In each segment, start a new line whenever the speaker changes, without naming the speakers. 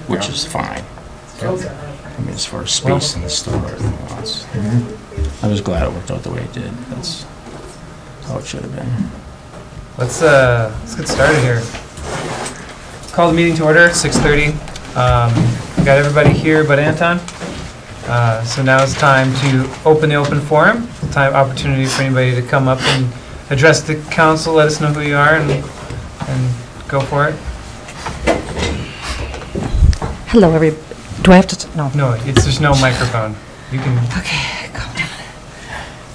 which is fine. I mean, as far as space in the store, everything else. I was glad it worked out the way it did. That's how it should have been.
Let's get started here. Call the meeting to order, 6:30. We got everybody here but Anton. So now it's time to open the open forum. Opportunity for anybody to come up and address the council, let us know who you are, and go for it.
Hello, everybody. Do I have to? No.
No, there's no microphone. You can.
Okay, calm down.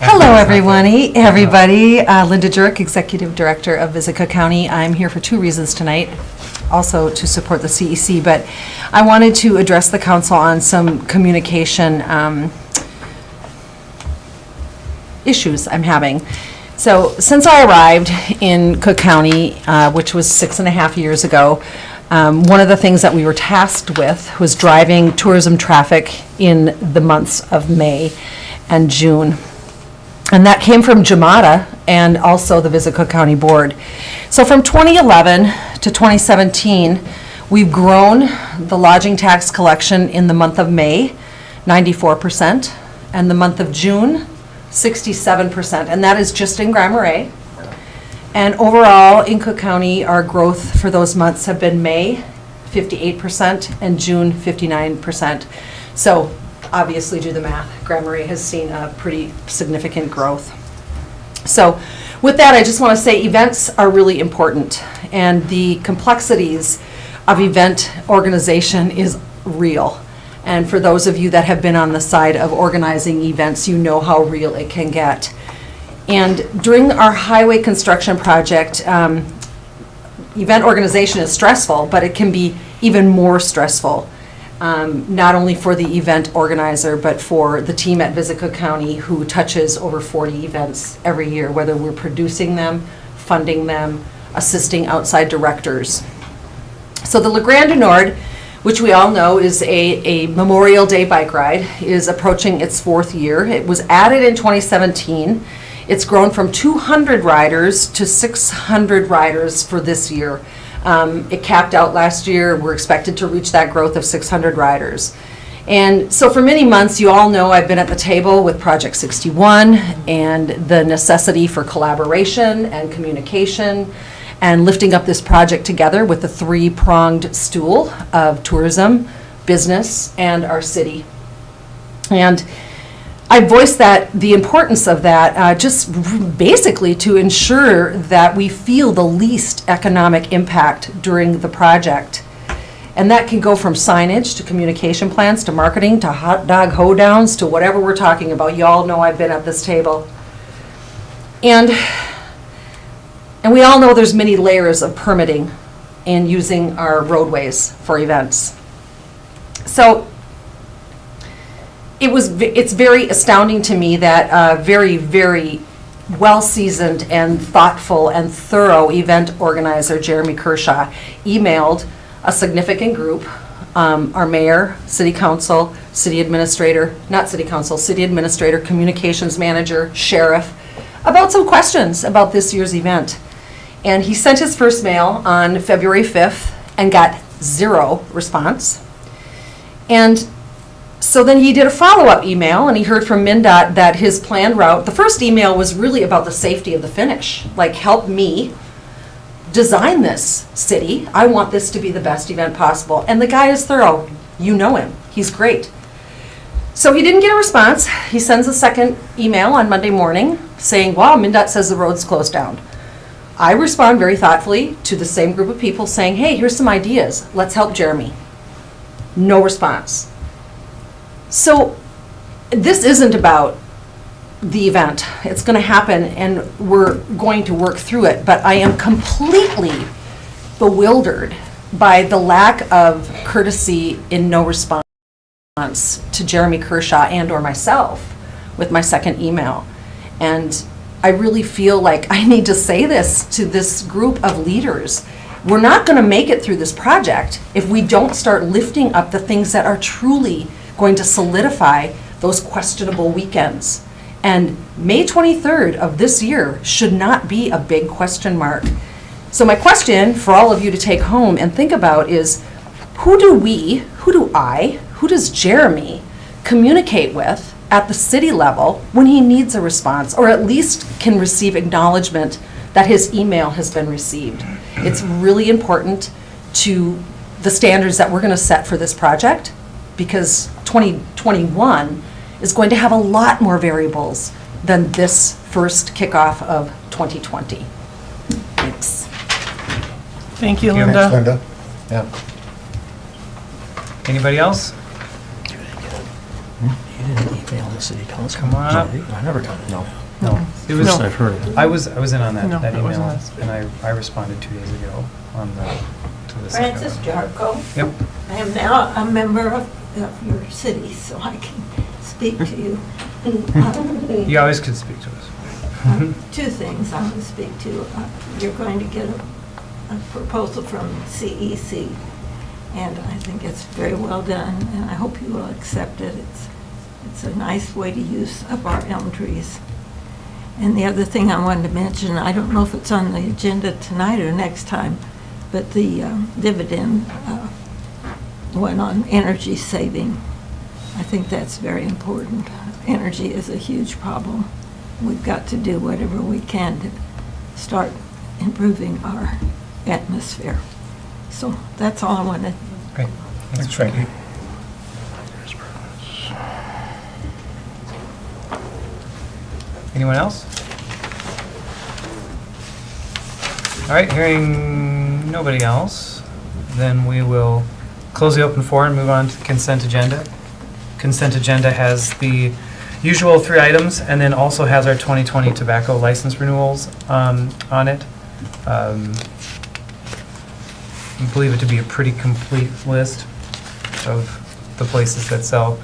Hello, everybody. Linda Jurek, Executive Director of Visica County. I'm here for two reasons tonight. Also to support the CEC, but I wanted to address the council on some communication issues I'm having. So since I arrived in Cook County, which was 6.5 years ago, one of the things that we were tasked with was driving tourism traffic in the months of May and June. And that came from Jamada and also the Visit Cook County Board. So from 2011 to 2017, we've grown the lodging tax collection in the month of May, 94%, and the month of June, 67%, and that is just in Grand Marais. And overall, in Cook County, our growth for those months have been May, 58%, and June, 59%. So obviously, do the math. Grand Marais has seen a pretty significant growth. So with that, I just want to say events are really important, and the complexities of event organization is real. And for those of you that have been on the side of organizing events, you know how real it can get. And during our highway construction project, event organization is stressful, but it can be even more stressful, not only for the event organizer, but for the team at Visit Cook County who touches over 40 events every year, whether we're producing them, funding them, assisting outside directors. So the Le Grand du Nord, which we all know is a Memorial Day bike ride, is approaching its 4th year. It was added in 2017. It's grown from 200 riders to 600 riders for this year. It capped out last year. We're expected to reach that growth of 600 riders. And so for many months, you all know I've been at the table with Project 61 and the necessity for collaboration and communication and lifting up this project together with the 3-pronged stool of tourism, business, and our city. And I voiced the importance of that just basically to ensure that we feel the least economic impact during the project. And that can go from signage to communication plans to marketing to hot dog hoedowns to whatever we're talking about. You all know I've been at this table. And we all know there's many layers of permitting in using our roadways for events. So it's very astounding to me that a very, very well-seasoned and thoughtful and thorough event organizer, Jeremy Kershaw, emailed a significant group, our mayor, city council, city administrator, communications manager, sheriff, about some questions about this year's event. And he sent his first mail on February 5th and got 0 response. And so then he did a follow-up email, and he heard from MnDOT that his planned route, the first email was really about the safety of the finish. Like, help me design this city. I want this to be the best event possible. And the guy is thorough. You know him. He's great. So he didn't get a response. He sends a second email on Monday morning saying, wow, MnDOT says the road's closed down. I respond very thoughtfully to the same group of people saying, hey, here's some ideas. Let's help Jeremy. No response. So this isn't about the event. It's going to happen, and we're going to work through it. But I am completely bewildered by the lack of courtesy in no response to Jeremy Kershaw and or myself with my second email. And I really feel like I need to say this to this group of leaders. We're not going to make it through this project if we don't start lifting up the things that are truly going to solidify those questionable weekends. And May 23rd of this year should not be a big question mark. So my question for all of you to take home and think about is, who does Jeremy communicate with at the city level when he needs a response, or at least can receive acknowledgement that his email has been received? It's really important to the standards that we're going to set for this project, because 2021 is going to have a lot more variables than this first kickoff of 2020. Thanks.
Thank you,
Thank you.
Linda.
Linda? Yeah.
Anybody else?
You didn't email the city council?
Come on up.
I never got it, no.
No. It was,
First I've heard of it.
I was in on that
No,
that
it wasn't
email,
us.
and I responded 2 days ago on to the second
Francis
one.
Jarko.
Yep.
I am now a member of your city, so I can speak to you.
You always could speak to us.
Two things I want to speak to. You're going to get a proposal from CEC, and I think it's very well done, and I hope you will accept it. It's a nice way to use up our elm trees. And the other thing I wanted to mention, I don't know if it's on the agenda tonight or next time, but the dividend one on energy saving. I think that's very important. Energy is a huge problem. We've got to do whatever we can to start improving our atmosphere. So that's all I wanted.
Great.
Thanks, Frankie.
Anyone else? All right, hearing nobody else, then we will close the open forum and move on to the consent agenda. Consent agenda has the usual 3 items, and then also has our 2020 tobacco license renewals on it. I believe it to be a pretty complete list of the places that sell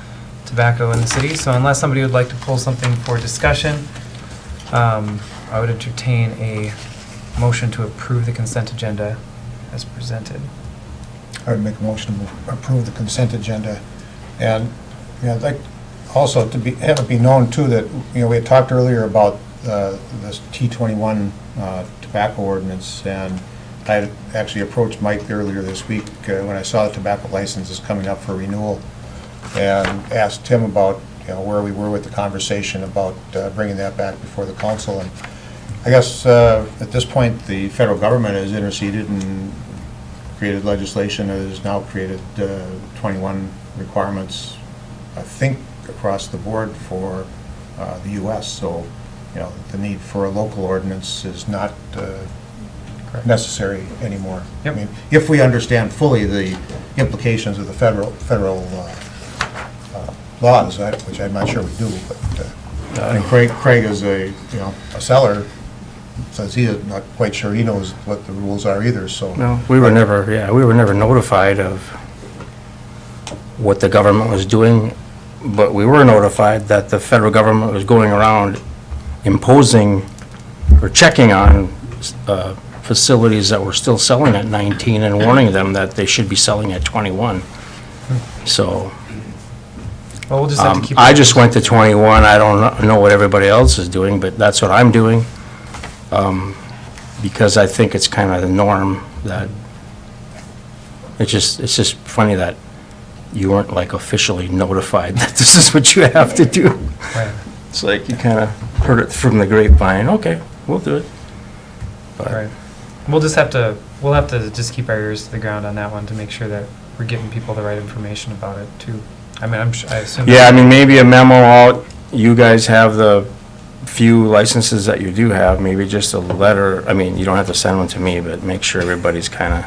tobacco in the city. So unless somebody would like to pull something for discussion, I would entertain a motion to approve the consent agenda as presented.
I would make a motion to approve the consent agenda. And, I'd like also to have it be known too that, we had talked earlier about this T21 tobacco ordinance, and I had actually approached Mike earlier this week when I saw the tobacco licenses coming up for renewal, and asked him about, where we were with the conversation about bringing that back before the council. And I guess at this point, the federal government has interceded and created legislation that has now created 21 requirements, I think, across the board for the U.S. So, the need for a local ordinance is not necessary anymore.
Yep.
I mean, if we understand fully the implications of the federal laws, which I'm not sure we do, but and Craig is a seller, says he is not quite sure he knows what the rules are either, so.
No, we were never notified of what the government was doing, but we were notified that the federal government was going around imposing or checking on facilities that were still selling at 19 and warning them that they should be selling at 21. So
Well, we'll just have to keep.
I just went to 21. I don't know what everybody else is doing, but that's what I'm doing. Because I think it's kind of the norm that it's just funny that you weren't like officially notified that this is what you have to do.
Right.
It's like you kind of heard it from the grapevine. Okay, we'll do it. But
Right. We'll have to just keep our ears to the ground on that one to make sure that we're giving people the right information about it too. I mean, I assume.
yeah, I mean, maybe a memo out. You guys have the few licenses that you do have. Maybe just a letter. I mean, you don't have to send one to me, but make sure everybody's kind of.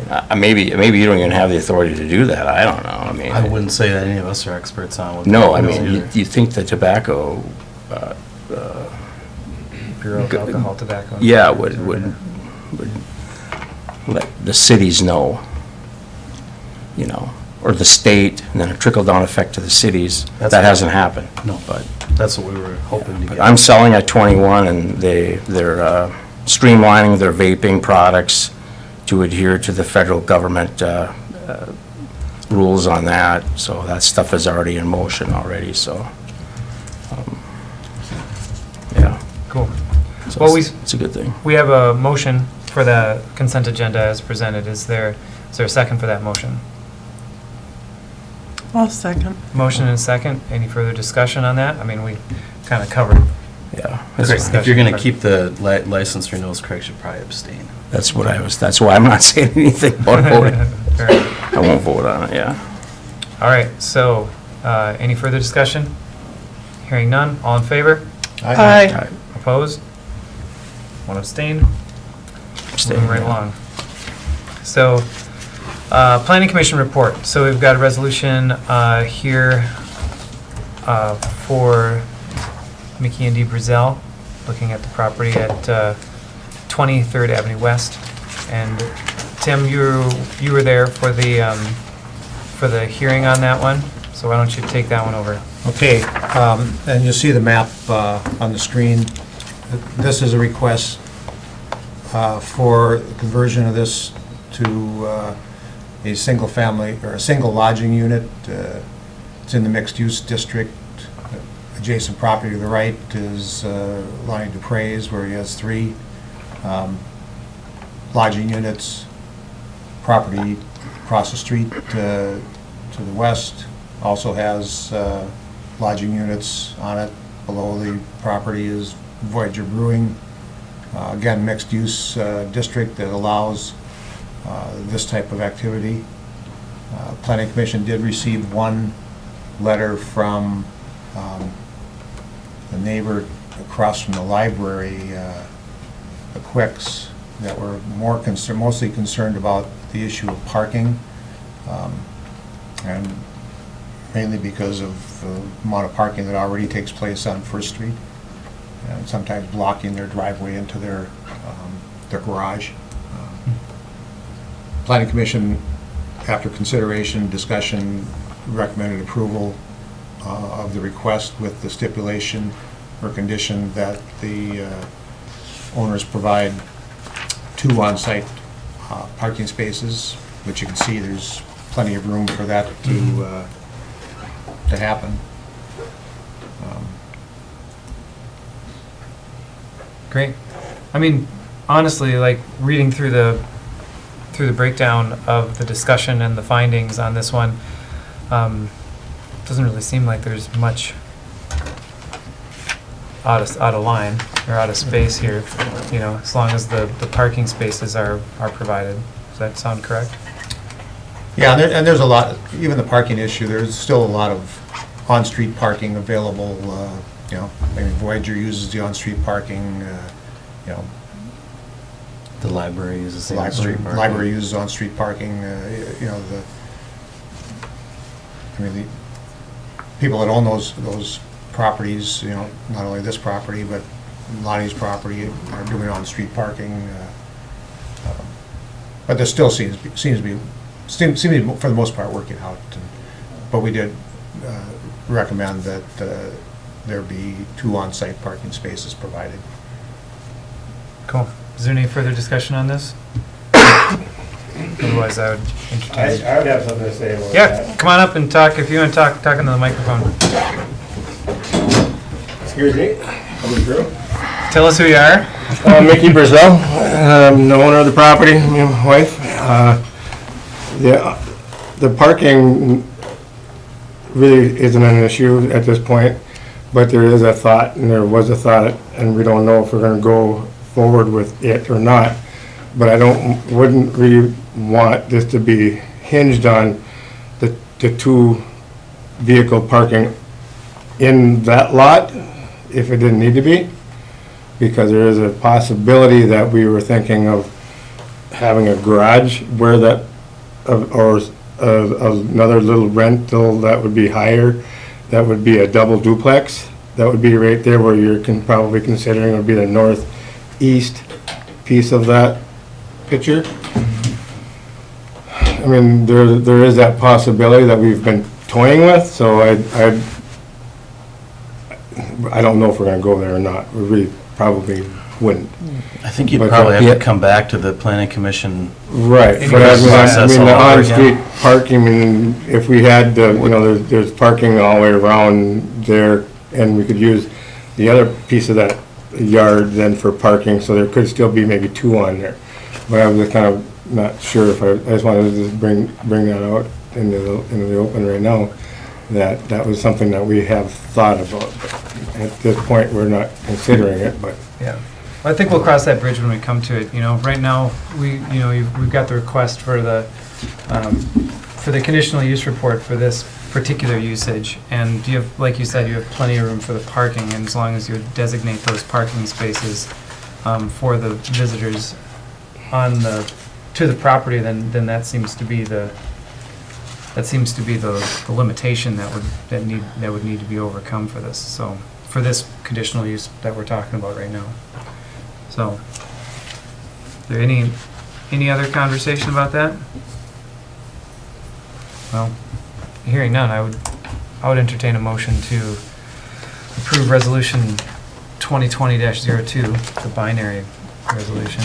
I mean, maybe you don't even have the authority to do that. I don't know. I mean,
I wouldn't say that any of us are experts on what.
no, I
that is
mean,
either.
you think the tobacco.
Bureau of Alcohol, Tobacco. and
Yeah,
Firearms or
would
whatever.
let the cities know, or the state, and then a trickle-down effect to the cities.
That's
That
right.
hasn't happened.
No,
But
that's what we were hoping to
but
get.
I'm selling at 21, and they're streamlining their vaping products to adhere to the federal government rules on that. So that stuff is already in motion already, so, yeah.
Cool.
So
Well,
it's a good thing.
We have a motion for the consent agenda as presented. Is there Is there a second for that motion?
I'll second.
Motion and a second. Any further discussion on that? I mean, we kind of covered.
Yeah.
If you're gonna keep the license renewals correct, you should probably abstain.
That's why I'm not saying anything about voting.
Fair enough.
I won't vote on it, yeah.
All right, so, any further discussion? Hearing none, all in favor?
Aye.
Opposed? One abstain? Moving right along. So, Planning Commission report. So we've got a resolution here for Mickey and D. Brazell, looking at the property at 23rd Avenue West. And Tim, you were there for the hearing on that one, so why don't you take that one over?
Okay, and you'll see the map on the screen. This is a request for conversion of this to a single family, or a single lodging unit. It's in the mixed-use district. Adjacent property to the right is Lonnie Dupre's, where he has 3 lodging units. Property across the street to the west also has lodging units on it. Below the property is Voyager Brewing. Again, mixed-use district that allows this type of activity. Planning Commission did receive one letter from the neighbor across from the library, the Quicks, that were mostly concerned about the issue of parking, and mainly because of the amount of parking that already takes place on First Street, and sometimes blocking their driveway into their garage. Planning Commission, after consideration, discussion, recommended approval of the request with the stipulation or condition that the owners provide 2 on-site parking spaces, which you can see there's plenty of room for that to happen.
Great. I mean, honestly, like, reading through the breakdown of the discussion and the findings on this one, doesn't really seem like there's much out of line or out of space here, you know, as long as the parking spaces are provided. Does that sound correct?
Yeah, and there's a lot, even the parking issue, there's still a lot of on-street parking available, you know, I mean, Voyager uses the on-street parking, you know,
The library uses the
library,
on-street parking.
library uses on-street parking, you know, the people that own those properties, you know, not only this property, but Lonnie's property are doing on-street parking. But there still seems to be, for the most part, working out. But we did recommend that there be 2 on-site parking spaces provided.
Cool. Is there any further discussion on this? Otherwise, I would entertain.
I would have something to say about that.
Yeah, come on up and talk. If you want to talk into the microphone.
Excuse me, coming through.
Tell us who you are.
Mickey Brazell, I'm the owner of the property, me and my wife. The parking really isn't an issue at this point, but there is a thought, and there was a thought, and we don't know if we're gonna go forward with it or not. But I wouldn't really want this to be hinged on the 2 vehicle parking in that lot, if it didn't need to be. Because there is a possibility that we were thinking of having a garage where that, or another little rental that would be higher, that would be a double duplex. That would be right there where you're probably considering would be the northeast piece of that picture. I mean, there is that possibility that we've been toying with, so I don't know if we're gonna go there or not. We really probably wouldn't.
I think you'd
But
probably
the-
have to come back to the planning commission.
Right,
Any
but I
process
mean,
all
the
over
on-street
again.
parking, I mean, if we had, you know, there's parking all the way around there, and we could use the other piece of that yard then for parking, so there could still be maybe 2 on there. But I was kind of
not sure if I just wanted to just bring that out into the open right now, that was something that we have thought about. At this point, we're not considering it, but
Yeah. Well, I think we'll cross that bridge when we come to it. Right now, we've got the request for the conditional use report for this particular usage. And you have, like you said, you have plenty of room for the parking, and as long as you designate those parking spaces for the visitors to the property, then that seems to be the limitation that would need to be overcome for this. So, for this conditional use that we're talking about right now. So, is there any other conversation about that? Well, hearing none, I would entertain a motion to approve resolution 2020-02, the binary resolution.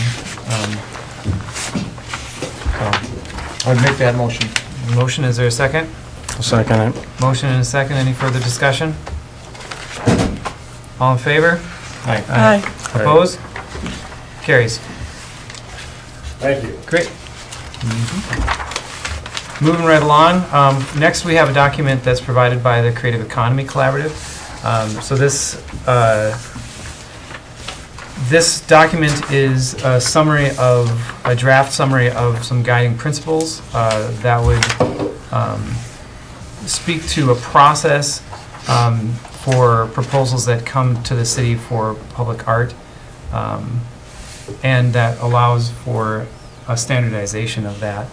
I'd make that motion.
Motion, is there a second?
I'll second it.
Motion and a second, any further discussion? All in favor?
Aye.
Opposed? Carries.
thank you.
Great. Moving right along, next we have a document that's provided by the Creative Economy Collaborative. So this document is a draft summary of some guiding principles that would speak to a process for proposals that come to the city for public art, and that allows for a standardization of that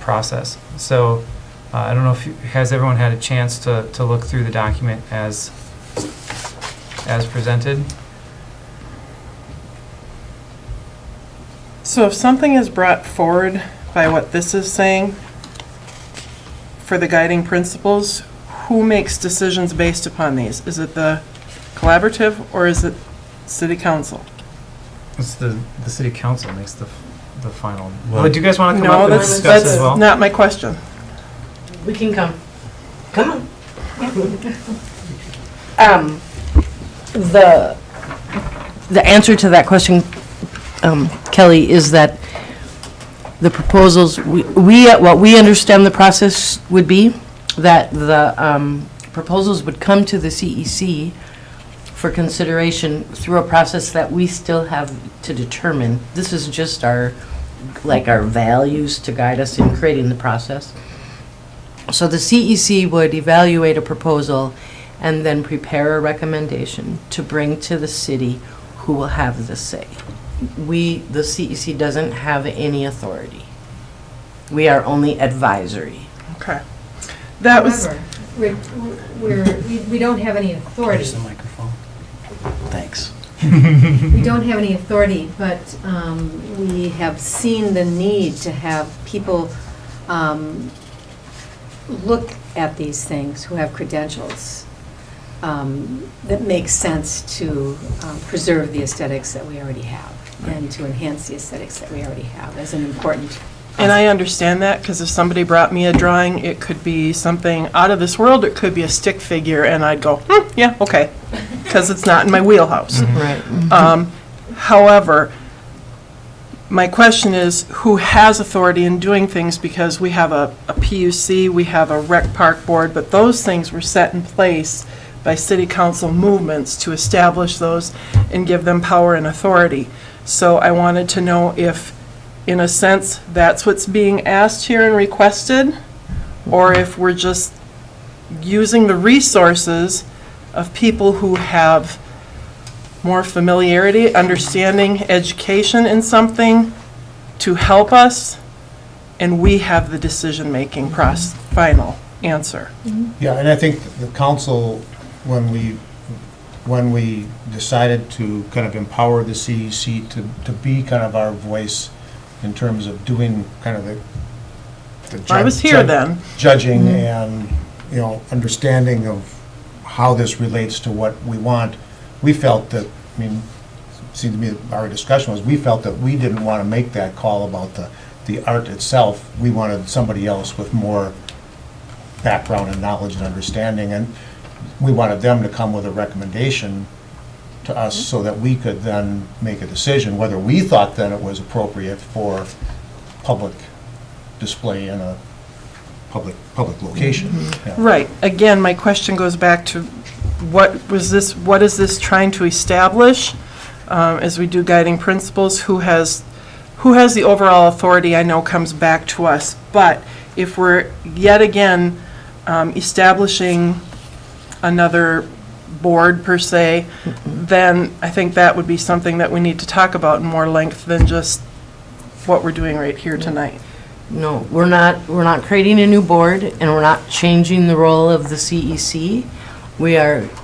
process. So I don't know has everyone had a chance to look through the document as presented?
So if something is brought forward by what this is saying for the guiding principles, who makes decisions based upon these? Is it the collaborative or is it city council?
It's the city council makes the final. Well, do you guys want to come
No,
up and
that's
discuss as well?
not my question.
We can come. Come on. The answer to that question, Kelly, is that the proposals, what we understand the process would be, that the proposals would come to the CEC for consideration through a process that we still have to determine. This is just our values to guide us in creating the process. So the CEC would evaluate a proposal and then prepare a recommendation to bring to the city, who will have the say. The CEC doesn't have any authority. We are only advisory.
Okay. That was,
However, we don't have any authority.
Use the microphone. Thanks.
We don't have any authority, but we have seen the need to have people look at these things who have credentials that make sense to preserve the aesthetics that we already have and to enhance the aesthetics that we already have as an important.
and I understand that, because if somebody brought me a drawing, it could be something out of this world, it could be a stick figure, and I'd go, yeah, okay, because it's not in my wheelhouse.
Right.
However, my question is, who has authority in doing things? Because we have a PUC, we have a rec park board, but those things were set in place by city council movements to establish those and give them power and authority. So I wanted to know if, in a sense, that's what's being asked here and requested, or if we're just using the resources of people who have more familiarity, understanding, education in something to help us, and we have the decision-making process, final answer.
Yeah, and I think the council, when we decided to kind of empower the CEC to be kind of our voice in terms of doing kind of the
I was here then.
judging and, understanding of how this relates to what we want, we felt that, it seemed to me that our discussion was, we felt that we didn't want to make that call about the art itself. We wanted somebody else with more background and knowledge and understanding, and we wanted them to come with a recommendation to us so that we could then make a decision whether we thought then it was appropriate for public display in a public location. Yeah.
Right. Again, my question goes back to what is this trying to establish as we do guiding principles? Who has the overall authority, I know comes back to us, but if we're yet again establishing another board per se, then I think that would be something that we need to talk about in more length than just what we're doing right here tonight.
No, we're not creating a new board, and we're not changing the role of the CEC.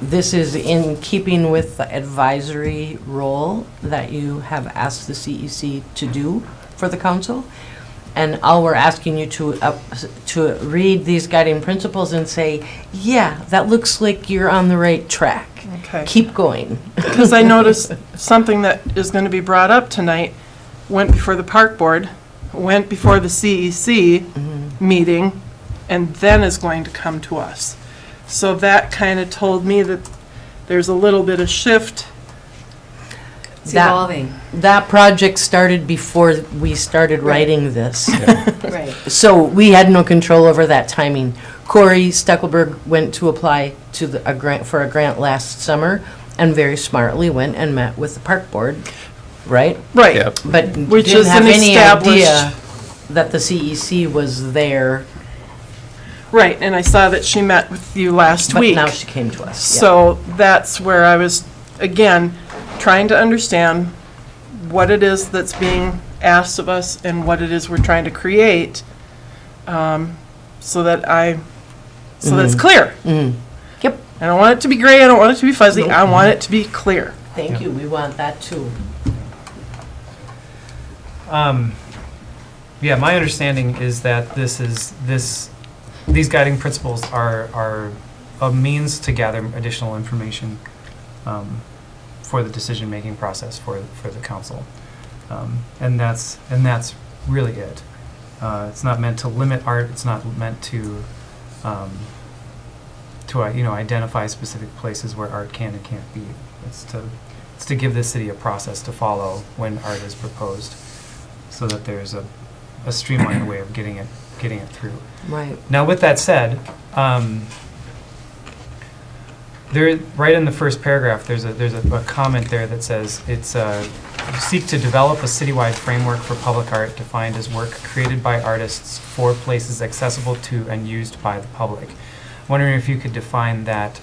This is in keeping with the advisory role that you have asked the CEC to do for the council. And all we're asking you to read these guiding principles and say, yeah, that looks like you're on the right track.
Okay.
Keep going.
Because I noticed something that is going to be brought up tonight went before the park board, went before the CEC meeting, and then is going to come to us. So that kind of told me that there's a little bit of shift.
It's
That-
evolving,
That project started before we started writing this.
right.
So we had no control over that timing. Corey Steckelberg went to apply to for a grant last summer, and very smartly went and met with the park board, right?
Right.
Yep.
But
Which
didn't
is
have
an
any
established-
idea that the CEC was there,
Right, and I saw that she met with you last
but
week.
now she came to us. yeah.
So that's where I was, again, trying to understand what it is that's being asked of us and what it is we're trying to create, so that it's clear.
Mhm. Yep,
I don't want it to be gray, I don't want it to be fuzzy, I want it to be clear.
thank you, we want that too.
Yeah, my understanding is that these guiding principles are a means to gather additional information for the decision-making process for the council. And that's really it. It's not meant to limit art, it's not meant to identify specific places where art can and can't be. It's to give the city a process to follow when art is proposed, so that there's a streamlined way of getting it through.
Right.
Now, with that said, there, right in the first paragraph, there's a comment there that says it's seek to develop a citywide framework for public art defined as work created by artists for places accessible to and used by the public. Wondering if you could define that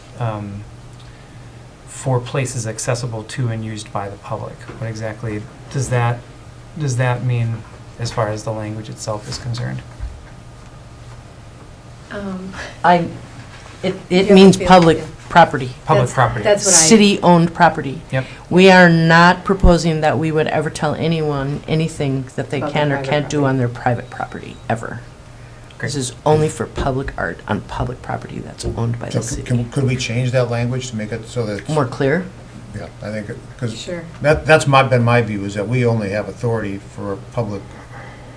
for places accessible to and used by the public. What exactly does that mean as far as the language itself is concerned?
It
Yeah,
means
yeah,
public
yeah.
property.
Public property.
That's what I.
City-owned property.
Yep.
We are not proposing that we would ever tell anyone anything that they
About
can
their
or
private
can't do
property.
on their private property, ever.
Great.
This is only for public art on public property that's owned by the
So
city.
could we change that language to make it so that,
More clear?
yeah, I think, because
Sure.
that's been my view, is that we only have authority for public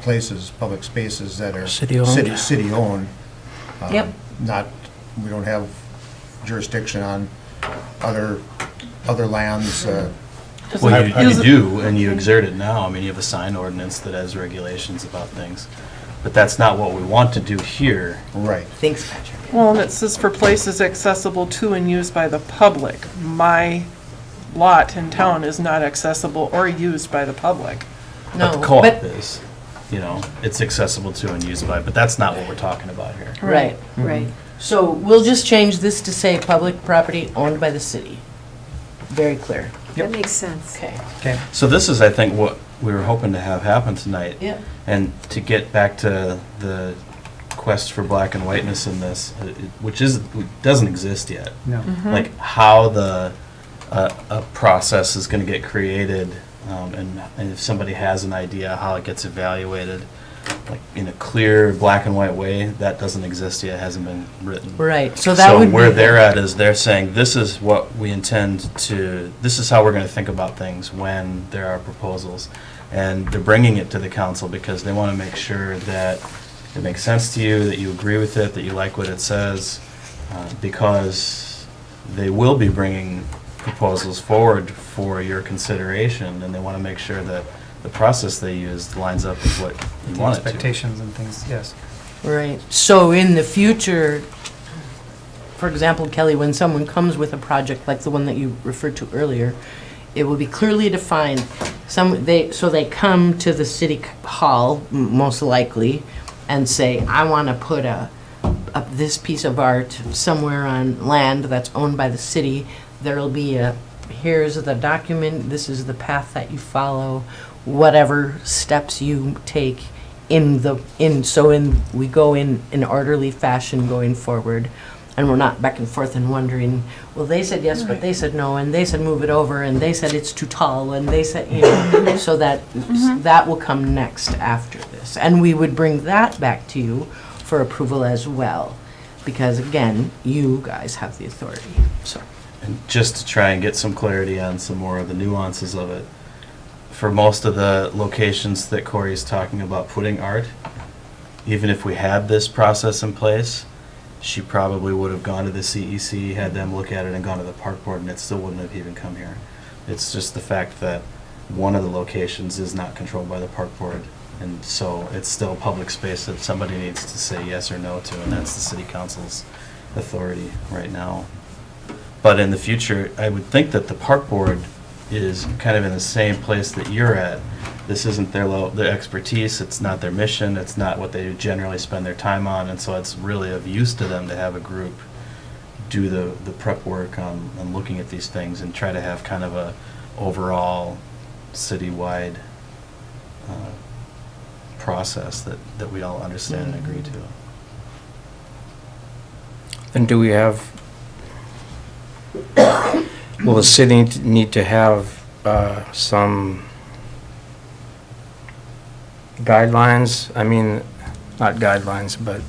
places, public spaces that are
City-owned.
city-owned.
Yep.
Not, we don't have jurisdiction on other lands.
Well, you
Is it-
do, and you exert it now. I mean, you have a sign ordinance that has regulations about things. But that's not what we want to do here.
Right.
Thanks, Patrick.
Well, and it says for places accessible to and used by the public. My lot in town is not accessible or used by the public.
But the
No,
co-op
but-
is, it's accessible to and used by, but that's not what we're talking about here.
Right.
Right.
So we'll just change this to say public property owned by the city. Very clear.
That makes sense.
Okay.
Okay.
So this is, I think, what we were hoping to have happen tonight.
Yeah.
And to get back to the quest for black and whiteness in this, which doesn't exist yet.
No.
Like how a process is going to get created, and if somebody has an idea how it gets evaluated, like in a clear black and white way, that doesn't exist yet, hasn't been written.
Right, so that would be.
So where they're at is they're saying, this is what we intend to, this is how we're going to think about things when there are proposals. And they're bringing it to the council because they want to make sure that it makes sense to you, that you agree with it, that you like what it says, because they will be bringing proposals forward for your consideration, and they want to make sure that the process they used lines up with what you
The
want it to.
expectations and things, yes.
Right. So in the future, for example, Kelly, when someone comes with a project like the one that you referred to earlier, it will be clearly defined. So they come to the city hall, most likely, and say, I want to put this piece of art somewhere on land that's owned by the city. There'll be here's the document, this is the path that you follow, whatever steps you take we go in an orderly fashion going forward, and we're not back and forth and wondering, well, they said yes, but they said no, and they said move it over, and they said it's too tall, and they said, so that will come next after this. And we would bring that back to you for approval as well, because again, you guys have the authority, so.
And just to try and get some clarity on some more of the nuances of it, for most of the locations that Corey is talking about putting art, even if we had this process in place, she probably would have gone to the CEC, had them look at it, and gone to the park board, and it still wouldn't have even come here. It's just the fact that one of the locations is not controlled by the park board, and so it's still public space that somebody needs to say yes or no to, and that's the city council's authority right now. But in the future, I would think that the park board is kind of in the same place that you're at. This isn't their expertise, it's not their mission, it's not what they generally spend their time on, and so it's really of use to them to have a group do the prep work on looking at these things and try to have kind of a overall citywide process that we all understand and agree to.
And do we have, will the city need to have some guidelines? I mean, not guidelines, but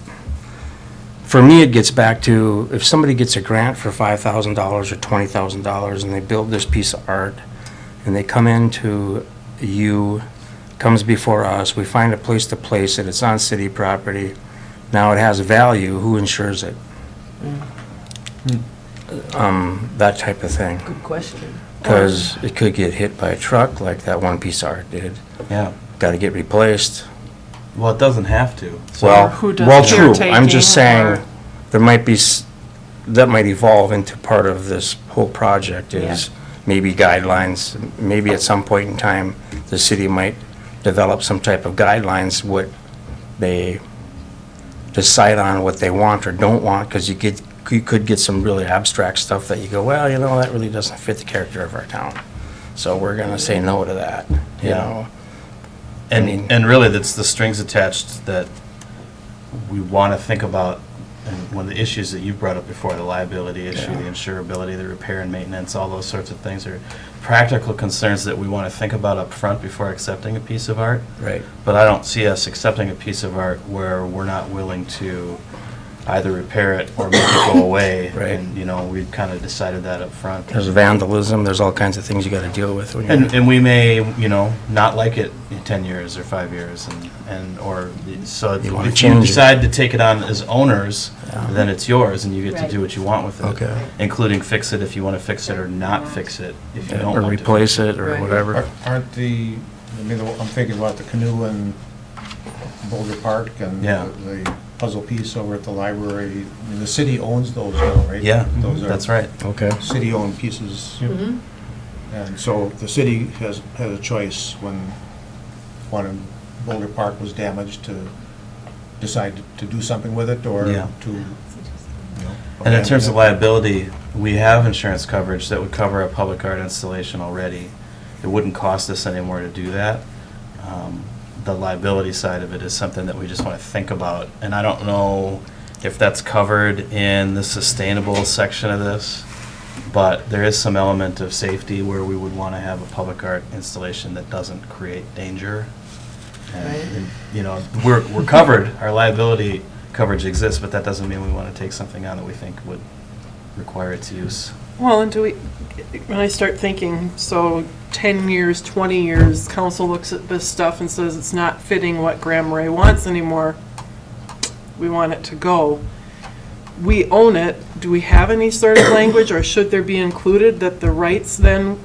for me, it gets back to if somebody gets a grant for $5,000 or $20,000 and they build this piece of art and they come into comes before us, we find a place to place it, it's on city property, now it has value, who insures it? That type of thing.
Good question.
Because it could get hit by a truck like that one piece of art did.
Yeah.
Got to get replaced.
Well, it doesn't have to. So
Well,
who does
well, true. I'm just
caretaking,
saying, there might be, that might evolve into part of this whole project is maybe guidelines. Maybe at some point in time, the city might develop some type of guidelines, what they decide on what they want or don't want, because you could get some really abstract stuff that you go, well, that really doesn't fit the character of our town. So we're going to say no to that, you know.
And really, that's the strings attached that we want to think about, and one of the issues that you brought up before, the liability issue, the insurability, the repair and maintenance, all those sorts of things are practical concerns that we want to think about up front before accepting a piece of art.
Right.
But I don't see us accepting a piece of art where we're not willing to either repair it or make it go away.
Right.
And, we've kind of decided that up front.
There's vandalism, there's all kinds of things you got to deal with when you're...
And we may, not like it in 10 years or 5 years, so
You wanna
if you
change it.
decide to take it on as owners, then it's yours, and you get to
Right.
do what you want with it.
Okay.
Including fix it if you want to fix it, or not fix it if you don't
Or
want to.
replace it, or
Right.
whatever.
Aren't I'm thinking about the canoe in Boulder Park and
Yeah.
the puzzle piece over at the library. I mean, the city owns those now, right?
Yeah,
Those are
that's right.
Okay.
city-owned pieces.
Mhm.
And so the city has a choice when one in Boulder Park was damaged to decide to do something with it or
Yeah.
to,
And in terms of liability, we have insurance coverage that would cover a public art installation already. It wouldn't cost us any more to do that. The liability side of it is something that we just want to think about. And I don't know if that's covered in the sustainable section of this, but there is some element of safety where we would want to have a public art installation that doesn't create danger. And, we're covered, our liability coverage exists, but that doesn't mean we want to take something on that we think would require its use.
Well, and when I start thinking, so 10 years, 20 years, council looks at this stuff and says it's not fitting what Marais wants anymore, we want it to go. We own it. Do we have any sort of language, or should there be included that the rights then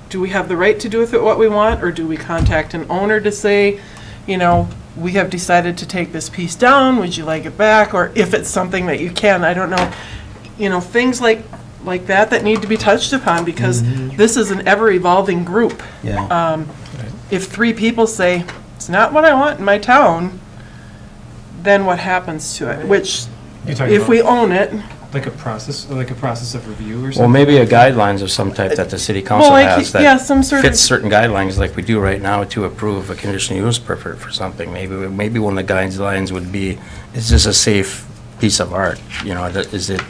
do we have the right to do with it what we want, or do we contact an owner to say, you know, we have decided to take this piece down, would you like it back? Or if it's something that you can, I don't know, you know, things like that need to be touched upon, because this is an ever-evolving group.
Yeah.
If 3 people say, it's not what I want in my town, then what happens to it? Which,
You're talking
if
about
we own it,
like a process of review or something?
Well, maybe a guidelines of some type that the city council
like,
has
yeah,
that
some sort of-
fits certain guidelines like we do right now to approve a conditional use permit for something. Maybe one of the guidelines would be, is this a safe piece of art? You know, is it,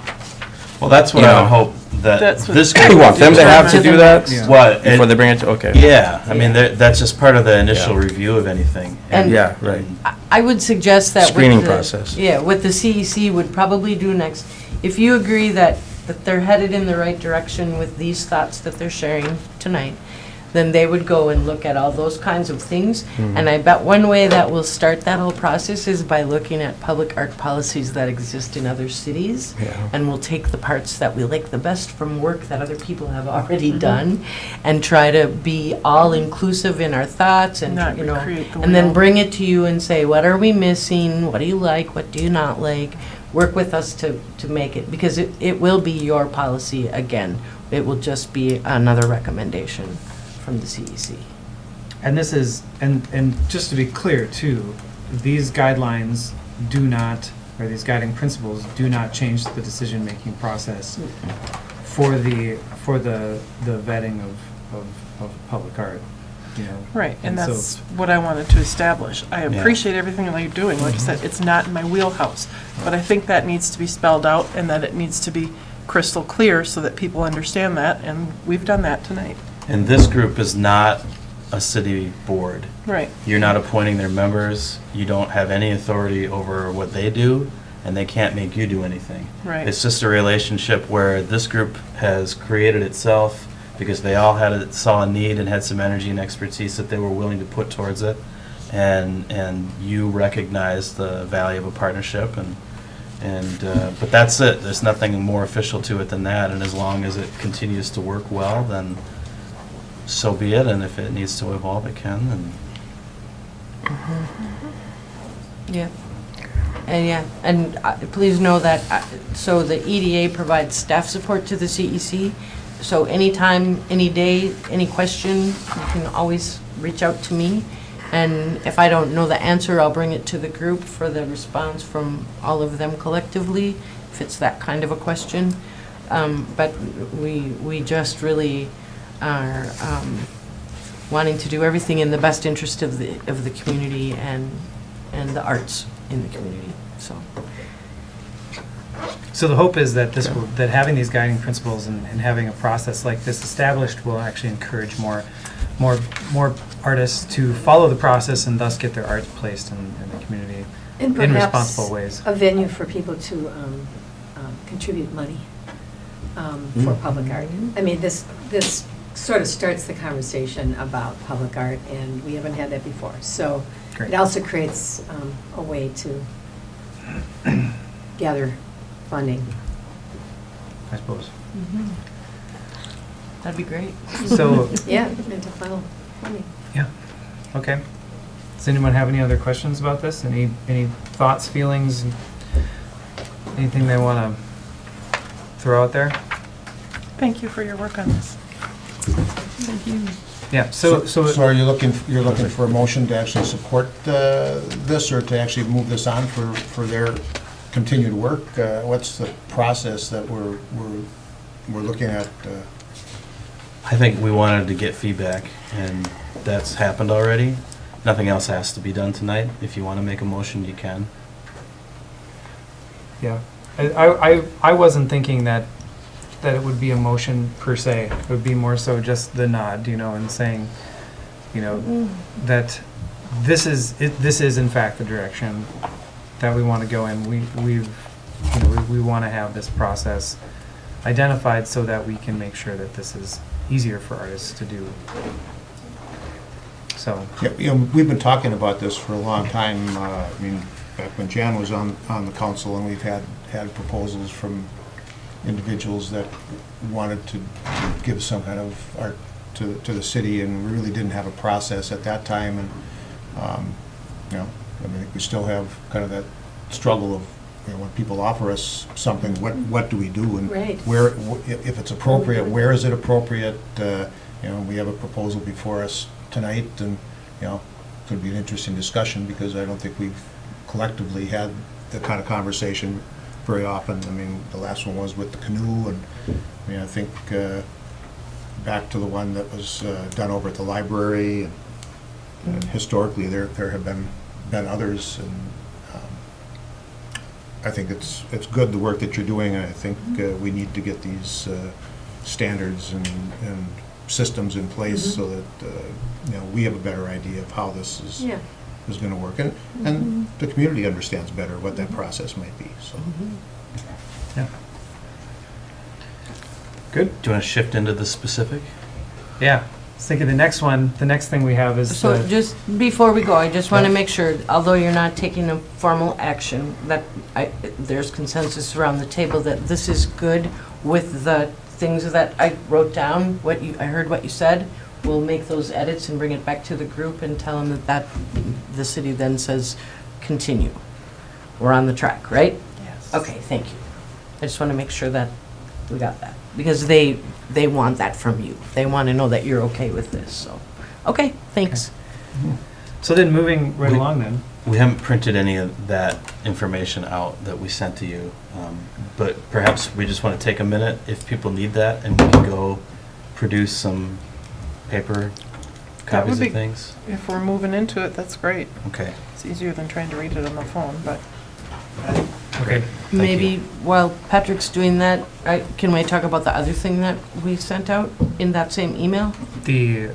Well, that's what
You
I
know,
would hope that
That's what-
this
you
group.
want them to have to do that
Yeah.
What?
before they bring it to, okay.
Yeah, I mean, that's just part of the initial
Yeah.
review of anything.
And-
Yeah, right.
I would suggest that with
Screening
the-
process.
Yeah, what the CEC would probably do next, if you agree that they're headed in the right direction with these thoughts that they're sharing tonight, then they would go and look at all those kinds of things. And I bet one way that will start that whole process is by looking at public art policies that exist in other cities.
Yeah.
And we'll take the parts that we like the best from work that other people have already done and try to be all inclusive in our thoughts and,
Not
you know,
recreate the
and then
wheel.
bring it to you and say, what are we missing? What do you like? What do you not like? Work with us to make it, because it will be your policy again. It will just be another recommendation from the CEC.
And this is, and just to be clear too, these guidelines do not, or these guiding principles do not change the decision-making process for the vetting of public art, you know.
right, and
so-
that's what I wanted to establish. I appreciate everything that you're doing, like I said, it's not in my wheelhouse, but I think that needs to be spelled out, and that it needs to be crystal clear so that people understand that, and we've done that tonight.
And this group is not a city board.
Right.
You're not appointing their members. You don't have any authority over what they do, and they can't make you do anything.
Right.
It's just a relationship where this group has created itself because they all saw a need and had some energy and expertise that they were willing to put towards it. And you recognize the value of a partnership, but that's it. There's nothing more official to it than that, and as long as it continues to work well, then so be it, and if it needs to evolve, it can, and
Yeah. And please know that, so the EDA provides staff support to the CEC, so anytime, any day, any question, you can always reach out to me, and if I don't know the answer, I'll bring it to the group for the response from all of them collectively, if it's that kind of a question. But we just really are wanting to do everything in the best interest of the community and the arts in the community, so.
So the hope is that that having these guiding principles and having a process like this established will actually encourage more artists to follow the process and thus get their art placed in the community
And
in responsible ways.
perhaps a venue for people to contribute money for public art. I mean, this sort of starts the conversation about public art, and we haven't had that before. So
Great.
it also creates a way to gather funding.
I suppose.
That'd be great.
So,
Yeah, and to funnel money.
okay. Does anyone have any other questions about this? Any thoughts, feelings, anything they want to throw out there?
Thank you for your work on this.
Yeah, so
So are you looking for a motion to actually support this, or to actually move this on for their continued work? What's the process that we're looking at?
I think we wanted to get feedback, and that's happened already. Nothing else has to be done tonight. If you want to make a motion, you can.
yeah, I wasn't thinking that it would be a motion per se. It would be more so just the nod, and saying, that this is in fact the direction that we want to go in. We want to have this process identified so that we can make sure that this is easier for artists to do. So,
Yeah, we've been talking about this for a long time. I mean, back when Jan was on the council, and we've had proposals from individuals that wanted to give some kind of art to the city, and we really didn't have a process at that time, and, you know, I mean, we still have kind of that struggle of, you know, when people offer us something, what do we do? And
Right.
where, if it's appropriate, where is it appropriate? You know, we have a proposal before us tonight, and, you know, it's going to be an interesting discussion, because I don't think we've collectively had the kind of conversation very often. I mean, the last one was with the canoe, and, I mean, I think back to the one that was done over at the library, and historically, there have been others, and I think it's good, the work that you're doing, and I think we need to get these standards and systems in place so that, you know, we have a better idea of how this is
Yeah.
going to work, and the community understands better what that process might be, so.
Yeah. Good.
Do you want to shift into the specific?
Yeah. I was thinking the next thing we have is
So
the,
just before we go, I just want to make sure, although you're not taking a formal action, that there's consensus around the table that this is good with the things that I wrote down, I heard what you said. We'll make those edits and bring it back to the group and tell them that the city then says, continue. We're on the track, right?
yes.
Okay, thank you. I just want to make sure that we got that, because they want that from you. They want to know that you're okay with this, so, okay, thanks.
So then moving right
We-
along then.
We haven't printed any of that information out that we sent to you, but perhaps we just want to take a minute, if people need that, and we can go produce some paper
That
copies
would
of
be-
things.
If we're moving into it, that's great.
Okay.
It's easier than trying to read it on the phone, but
Okay.
Maybe while Patrick's doing that, can we talk about the other thing that we sent out in that same email?
The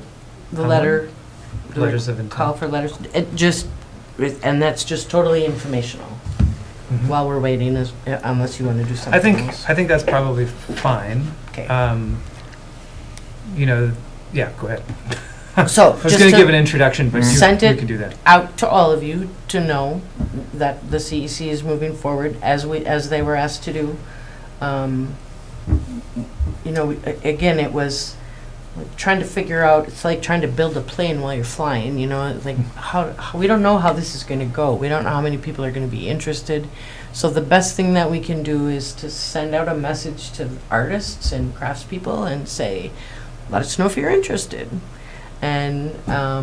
The letter.
letters of intent.
Call for letters, and that's just totally informational,
Mhm.
while we're waiting, unless you want to do something else.
I think that's probably fine.
Okay.
You know, yeah, go ahead.
So,
I was
just
going to
to
give an introduction, but
sent
you
it
can do that.
out to all of you to know that the CEC is moving forward as they were asked to do. You know, again, it was trying to figure out, it's like trying to build a plane while you're flying, you know, like we don't know how this is going to go. We don't know how many people are going to be interested. So the best thing that we can do is to send out a message to artists and craftspeople and say, let us know if you're interested. And I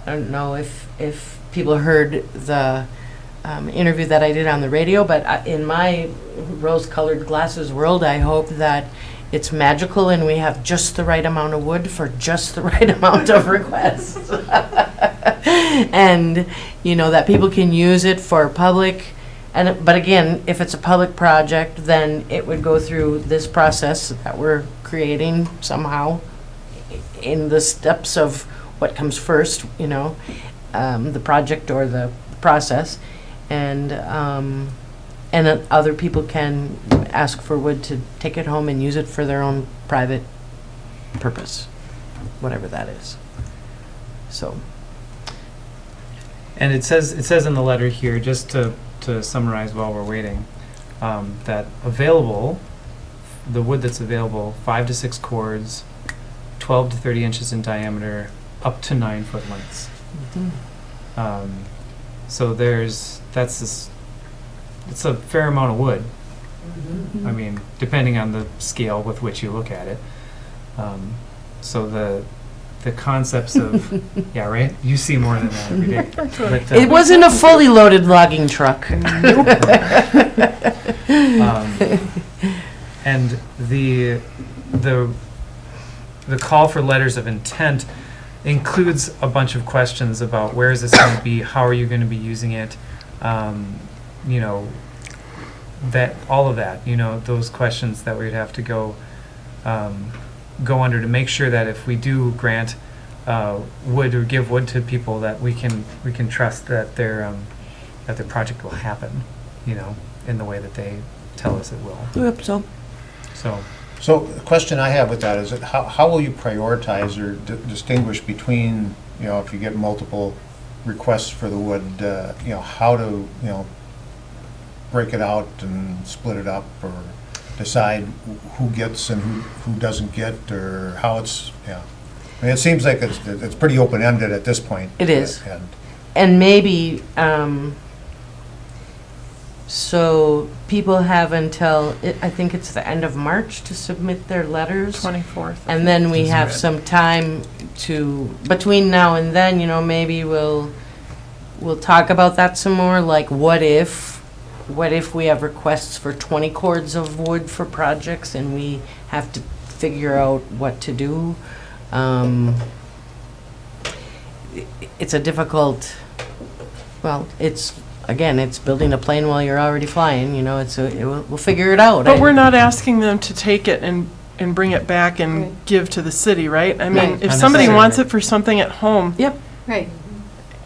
don't know if people heard the interview that I did on the radio, but in my rose-colored glasses world, I hope that it's magical and we have just the right amount of wood for just the right amount of requests. And, you know, that people can use it for public. But again, if it's a public project, then it would go through this process that we're creating somehow in the steps of what comes first, you know, the project or the process. And then other people can ask for wood to take it home and use it for their own private purpose, whatever that is. So,
And it says in the letter here, just to summarize while we're waiting, that the wood that's available, 5 to 6 cords, 12 to 30 inches in diameter, up to 9 foot lengths. So it's a fair amount of wood. I mean, depending on the scale with which you look at it. So the concepts of, yeah, right? You see more than that every day. But,
it wasn't a fully loaded logging truck.
and the call for letters of intent includes a bunch of questions about where is this going to be, how are you going to be using it, you know, all of that, you know, those questions that we'd have to go under to make sure that if we do grant wood or give wood to people, that we can trust that their project will happen, you know, in the way that they tell us it will.
Yep, so.
So the question I have with that is, how will you prioritize or distinguish between, you know, if you get multiple requests for the wood, you know, how to, you know, break it out and split it up, or decide who gets and who doesn't get, or how it's, yeah. I mean, it seems like it's pretty open-ended at this point.
It is.
And
And maybe, so people have until, I think it's the end of March to submit their letters.
24th.
And then we have some time to, between now and then, you know, maybe we'll talk about that some more, like what if we have requests for 20 cords of wood for projects and we have to figure out what to do? It's a difficult, well, it's, again, it's building a plane while you're already flying, you know, we'll figure it out.
But we're not asking them to take it and bring it back and
Right.
give to the city, right? I mean,
Right.
if somebody wants it for something at home,
Yep,
Right.
you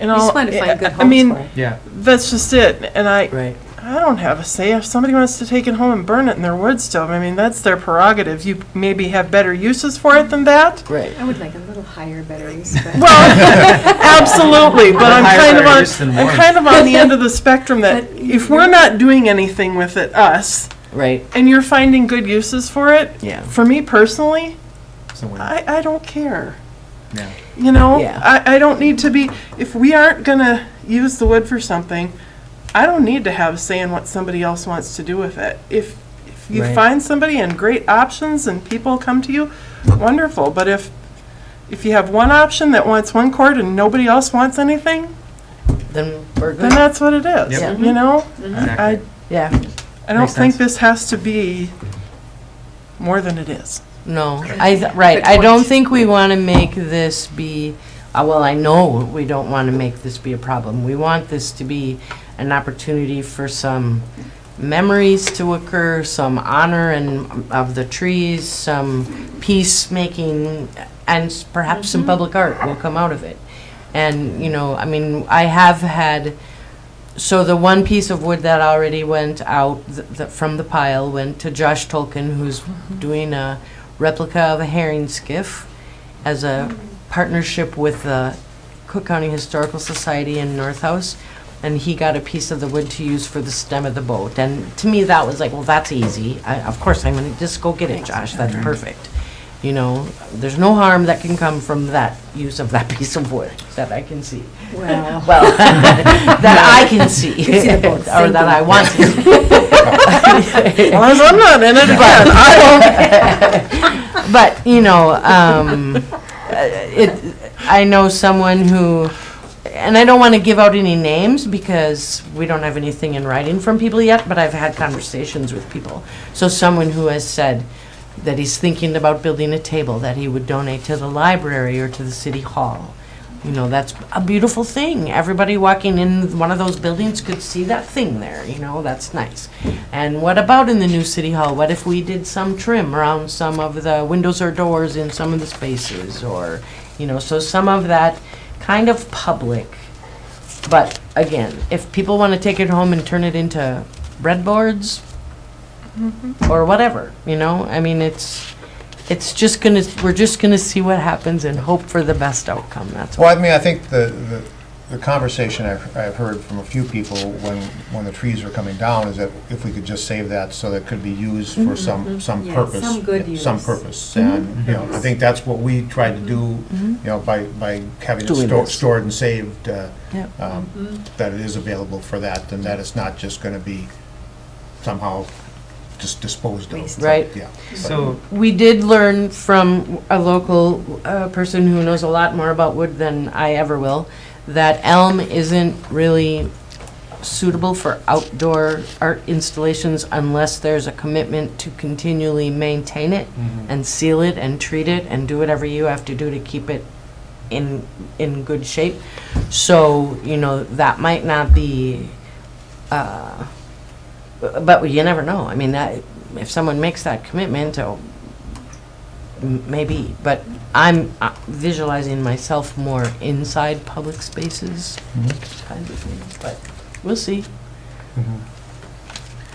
We
know.
just want to find good
I mean,
homes for it.
Yeah.
that's just it. And
right.
I don't have a say. If somebody wants to take it home and burn it in their wood stove, I mean, that's their prerogative. You maybe have better uses for it than that.
Right.
I would like a little higher batteries, but.
Well, absolutely, but I'm
Higher
kind of
priority than
on, I'm
more.
kind of on the end of the spectrum that
But
if we're not doing anything with it, us,
Right,
and you're finding good uses for it,
yeah.
for me personally,
So we're-
I don't care.
Yeah.
You know,
Yeah.
I don't need to be, if we aren't gonna use the wood for something, I don't need to have a say in what somebody else wants to do with it. If you
Right.
find somebody and great options and people come to you, wonderful. But if you have one option that wants one cord and nobody else wants anything,
Then we're
then
good.
that's what it is,
Yep.
you know?
Exactly.
Yeah,
I don't
Makes
think
sense.
this has to be more than it is.
no, right, I don't think we want to make this be, well, I know we don't want to make this be a problem. We want this to be an opportunity for some memories to occur, some honor of the trees, some peacemaking, and perhaps some public art will come out of it. And, you know, I mean, I have had, so the one piece of wood that already went out from the pile went to Josh Tolkien, who's doing a replica of a herring skiff as a partnership with the Cook County Historical Society in North House. And he got a piece of the wood to use for the stem of the boat. And to me, that was like, well, that's easy. Of course, I'm going to just go get it, Josh. That's perfect. You know, there's no harm that can come from that use of that piece of wood that I can see.
Well,
Well, that I can see,
see the boat
or that I want to see.
As long as I'm not in it, I won't.
But, you know, I know someone who, and I don't want to give out any names because we don't have anything in writing from people yet, but I've had conversations with people. So someone who has said that he's thinking about building a table that he would donate to the library or to the city hall. You know, that's a beautiful thing. Everybody walking in one of those buildings could see that thing there, you know, that's nice. And what about in the new city hall? What if we did some trim around some of the windows or doors in some of the spaces, or, you know, so some of that kind of public. But again, if people want to take it home and turn it into breadboards or whatever, you know, I mean, it's just gonna, we're just gonna see what happens and hope for the best outcome, that's
Well,
what.
I mean, I think the conversation I've heard from a few people when the trees are coming down is that if we could just save that so that it could be used for some
Yeah,
purpose.
some good use.
Some purpose. And, you know, I think that's what we tried to do, you know, by having
Doing
it
this.
stored and saved,
Yep.
that it is available for that, and that it's not just gonna be somehow just disposed of.
Wasted.
Right.
Yeah.
So,
We did learn from a local person who knows a lot more about wood than I ever will, that elm isn't really suitable for outdoor art installations unless there's a commitment to continually maintain it and seal it and treat it and do whatever you have to do to keep it in good shape. So, you know, that might not be, but you never know. I mean, that, if someone makes that commitment, maybe, but I'm visualizing myself more inside public spaces kind of thing, but we'll see.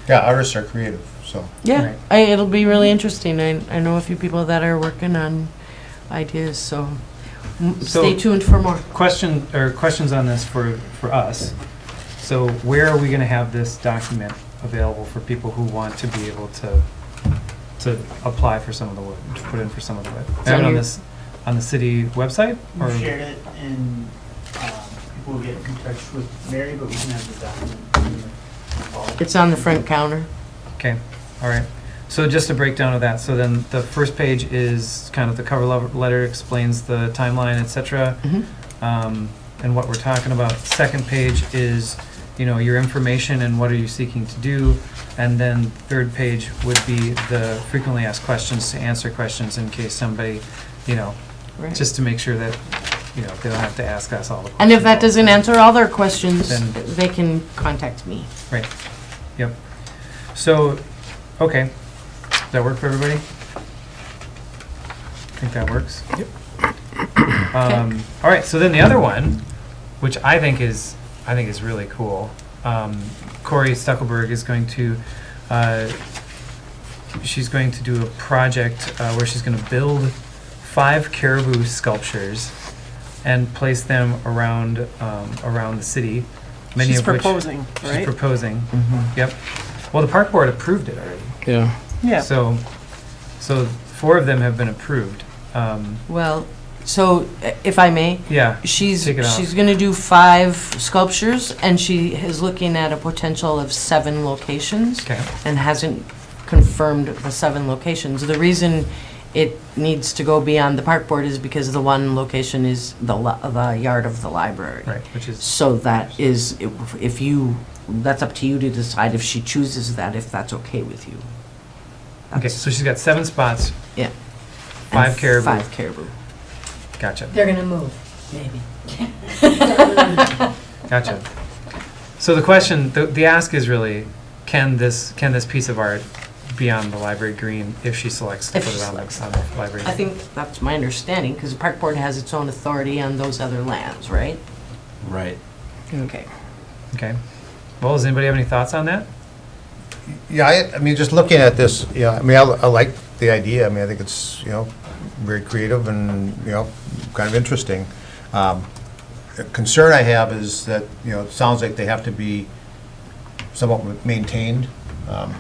Yeah, artists are creative, so.
Yeah,
Right.
it'll be really interesting. I know a few people that are working on ideas, so stay
So-
tuned for more.
questions on this for us. So where are we gonna have this document available for people who want to be able to apply for some of the wood, to put in for some of the wood? I
on
know
your-
this, on the city website? Or
We shared it and people will get in touch with Mary, but we can have the document.
It's on the front counter.
Okay, all right. So just a breakdown of that. So then the first page is kind of the cover letter, explains the timeline, et cetera, and what we're talking about. Second page is, you know, your information and what are you seeking to do. And then third page would be the frequently asked questions, to answer questions in case somebody, you know,
Right.
just to make sure that, you know, they don't have to ask us all the questions.
And if that doesn't answer all their questions,
Then-
they can contact me.
Right, yep. So, okay, does that work for everybody? Think that works? Yep. All right, so then the other one, which I think is really cool. Corey Stuckelberg is going to, she's going to do a project where she's going to build 5 caribou sculptures and place them around around the city. Many
She's
of which
proposing,
she's
right?
proposing. Yep. Well, the park board approved it already.
Yeah.
Yeah.
So 4 of them have been approved.
Well, so if I may,
Yeah.
she's
Take it out.
she's going to do 5 sculptures, and she is looking at a potential of 7 locations,
Okay.
and hasn't confirmed the 7 locations. The reason it needs to go beyond the park board is because the one location is the yard of the library.
Right. Which is
So that is, if you, that's up to you to decide if she chooses that, if that's okay with you.
okay.
That's-
So she's got 7 spots.
Yeah.
5
And
caribou.
5 caribou.
Gotcha.
They're gonna move, maybe.
Gotcha. So the question, the ask is really, can this piece of art be on the library green if she selects to
If
put
she
it on
selects
the library?
I think that's my understanding, because the park board has its own authority on those other lands, right?
Right.
Okay.
Okay. Well, does anybody have any thoughts on that?
Yeah, I mean, just looking at this, yeah, I mean, I like the idea. I mean, I think it's, you know, very creative and, you know, kind of interesting. The concern I have is that, you know, it sounds like they have to be somewhat maintained, kind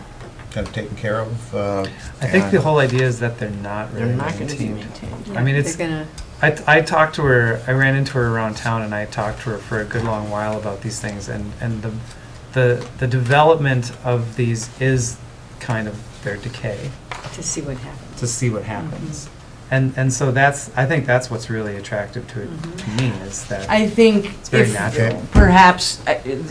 of taken care of.
I think the
and-
whole idea is that they're not really
They're not going to be
maintained.
maintained.
I mean, it's-
They're gonna,
I talked to her, I ran into her around town, and I talked to her for a good long while about these things, and the development of these is kind of their decay,
to see what happens.
to see what happens. And so I think that's what's really attractive to it, to me, is that
I think
it's very
if
natural.
perhaps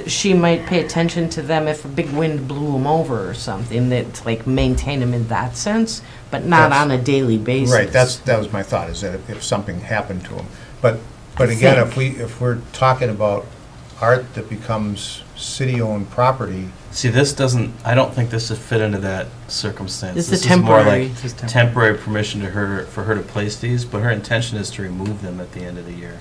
she might pay attention to them if a big wind blew them over or something, that like maintain them in that sense, but not
Yes.
on a daily basis.
Right, that was my thought, is that if something happened to them. But again, if we're talking about art that becomes city-owned property,
See, I don't think this would fit into that circumstance.
It's
This
a
is more
temporary.
like
This is
temporary permission for her to place these, but her intention is to remove them at the end of the year.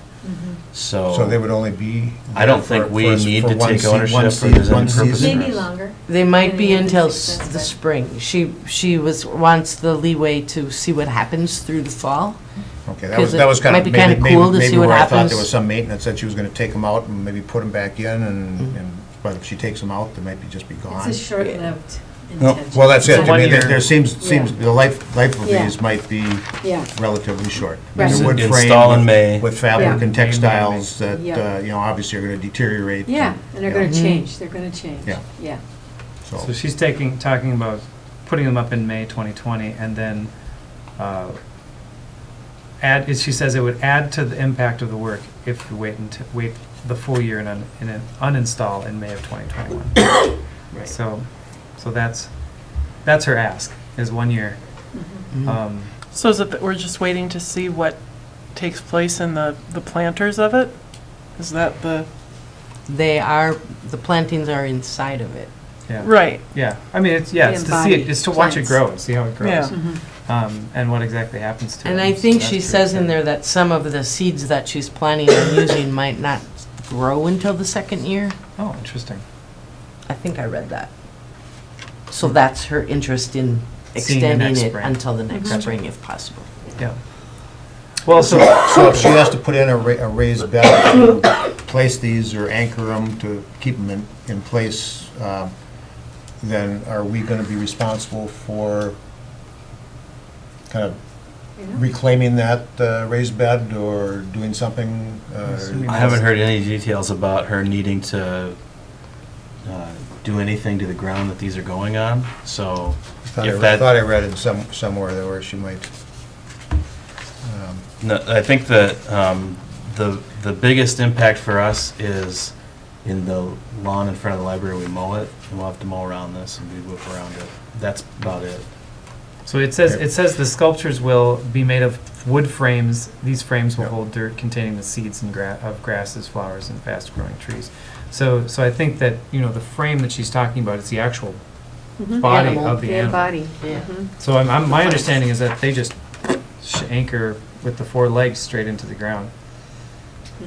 so they would only be.
I don't
there
think we
for
need
for
to
one
take
se-
ownership
one
or
se-
there's any
one
purpose
season.
in
Maybe
it.
longer.
They might be
Maybe
until
six months,
the
but-
spring. She wants the leeway to see what happens through the fall.
Okay,
Because
that was
it
kind
might
of,
be kinda cool to see
maybe
what
where I thought
happens.
there was some maintenance, that she was gonna take them out and maybe put them back in, but if she takes them out, they might just be gone.
It's a short-lived
No,
intention.
well, that's
It's
it.
a
I mean,
1 year.
there seems,
Yeah.
the life of
Yeah.
these might be
Yeah,
relatively short.
Right.
They're wood frame
Install in
with-
May.
With fabric
Yeah.
and textiles that,
Yeah.
you know, obviously are gonna deteriorate.
yeah, and they're gonna
Mhm.
change, they're gonna change.
Yeah.
Yeah.
So she's talking about putting them up in May 2020, and then she says it would add to the impact of the work if we wait the full year and uninstall in May of 2021.
Right.
So that's her ask, is 1 year.
Mhm.
So is it that we're just waiting to see what takes place in the planters of it? Is that the,
The plantings are inside of it.
Yeah.
right,
Yeah, I mean, it's to see it,
embodied
it's to watch it
plants.
grow and see how it grows.
Yeah.
And what exactly happens to it.
And I
So
think
that's
she
pretty
says in
exciting.
there that some of the seeds that she's planning on using might not grow until the second year.
Oh, interesting.
I think I read that. So that's her interest in
Seeing the
extending
next
it
spring.
until the next
Gotcha.
spring if possible.
Yeah. Well, so,
So if she has to put in a raised bed to place these or anchor them to keep them in place, then are we gonna be responsible for kind of reclaiming that raised bed or doing something?
I haven't heard any details about her needing to do anything to the ground that these are going on, so
I
if that,
thought I read it somewhere there where she might.
no, I think that the biggest impact for us is in the lawn in front of the library. We mow it, and we'll have to mow around this and we whip around it. That's about it.
So it says the sculptures will be made of wood frames. These frames will
Yep.
hold dirt containing the seeds and of grasses, flowers, and fast-growing trees. So I think that, the frame that she's talking about is the actual body
Animal.
of the animal.
body.
Yeah.
So my understanding is that they just anchor with the 4 legs straight into the ground.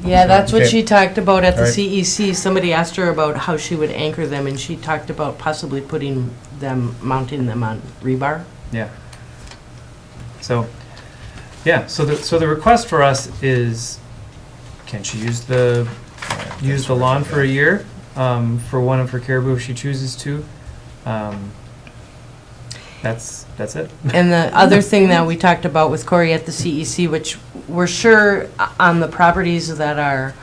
Yeah, that's what
Okay.
she talked about at the
Alright.
CEC. Somebody asked her about how she would anchor them, and she talked about possibly mounting them on rebar.
Yeah. So, so the request for us is, can she use the lawn for a year, for one of her caribou if she chooses to? That's it.
And the other thing that we talked about with Corey at the CEC, which we're sure on the properties that are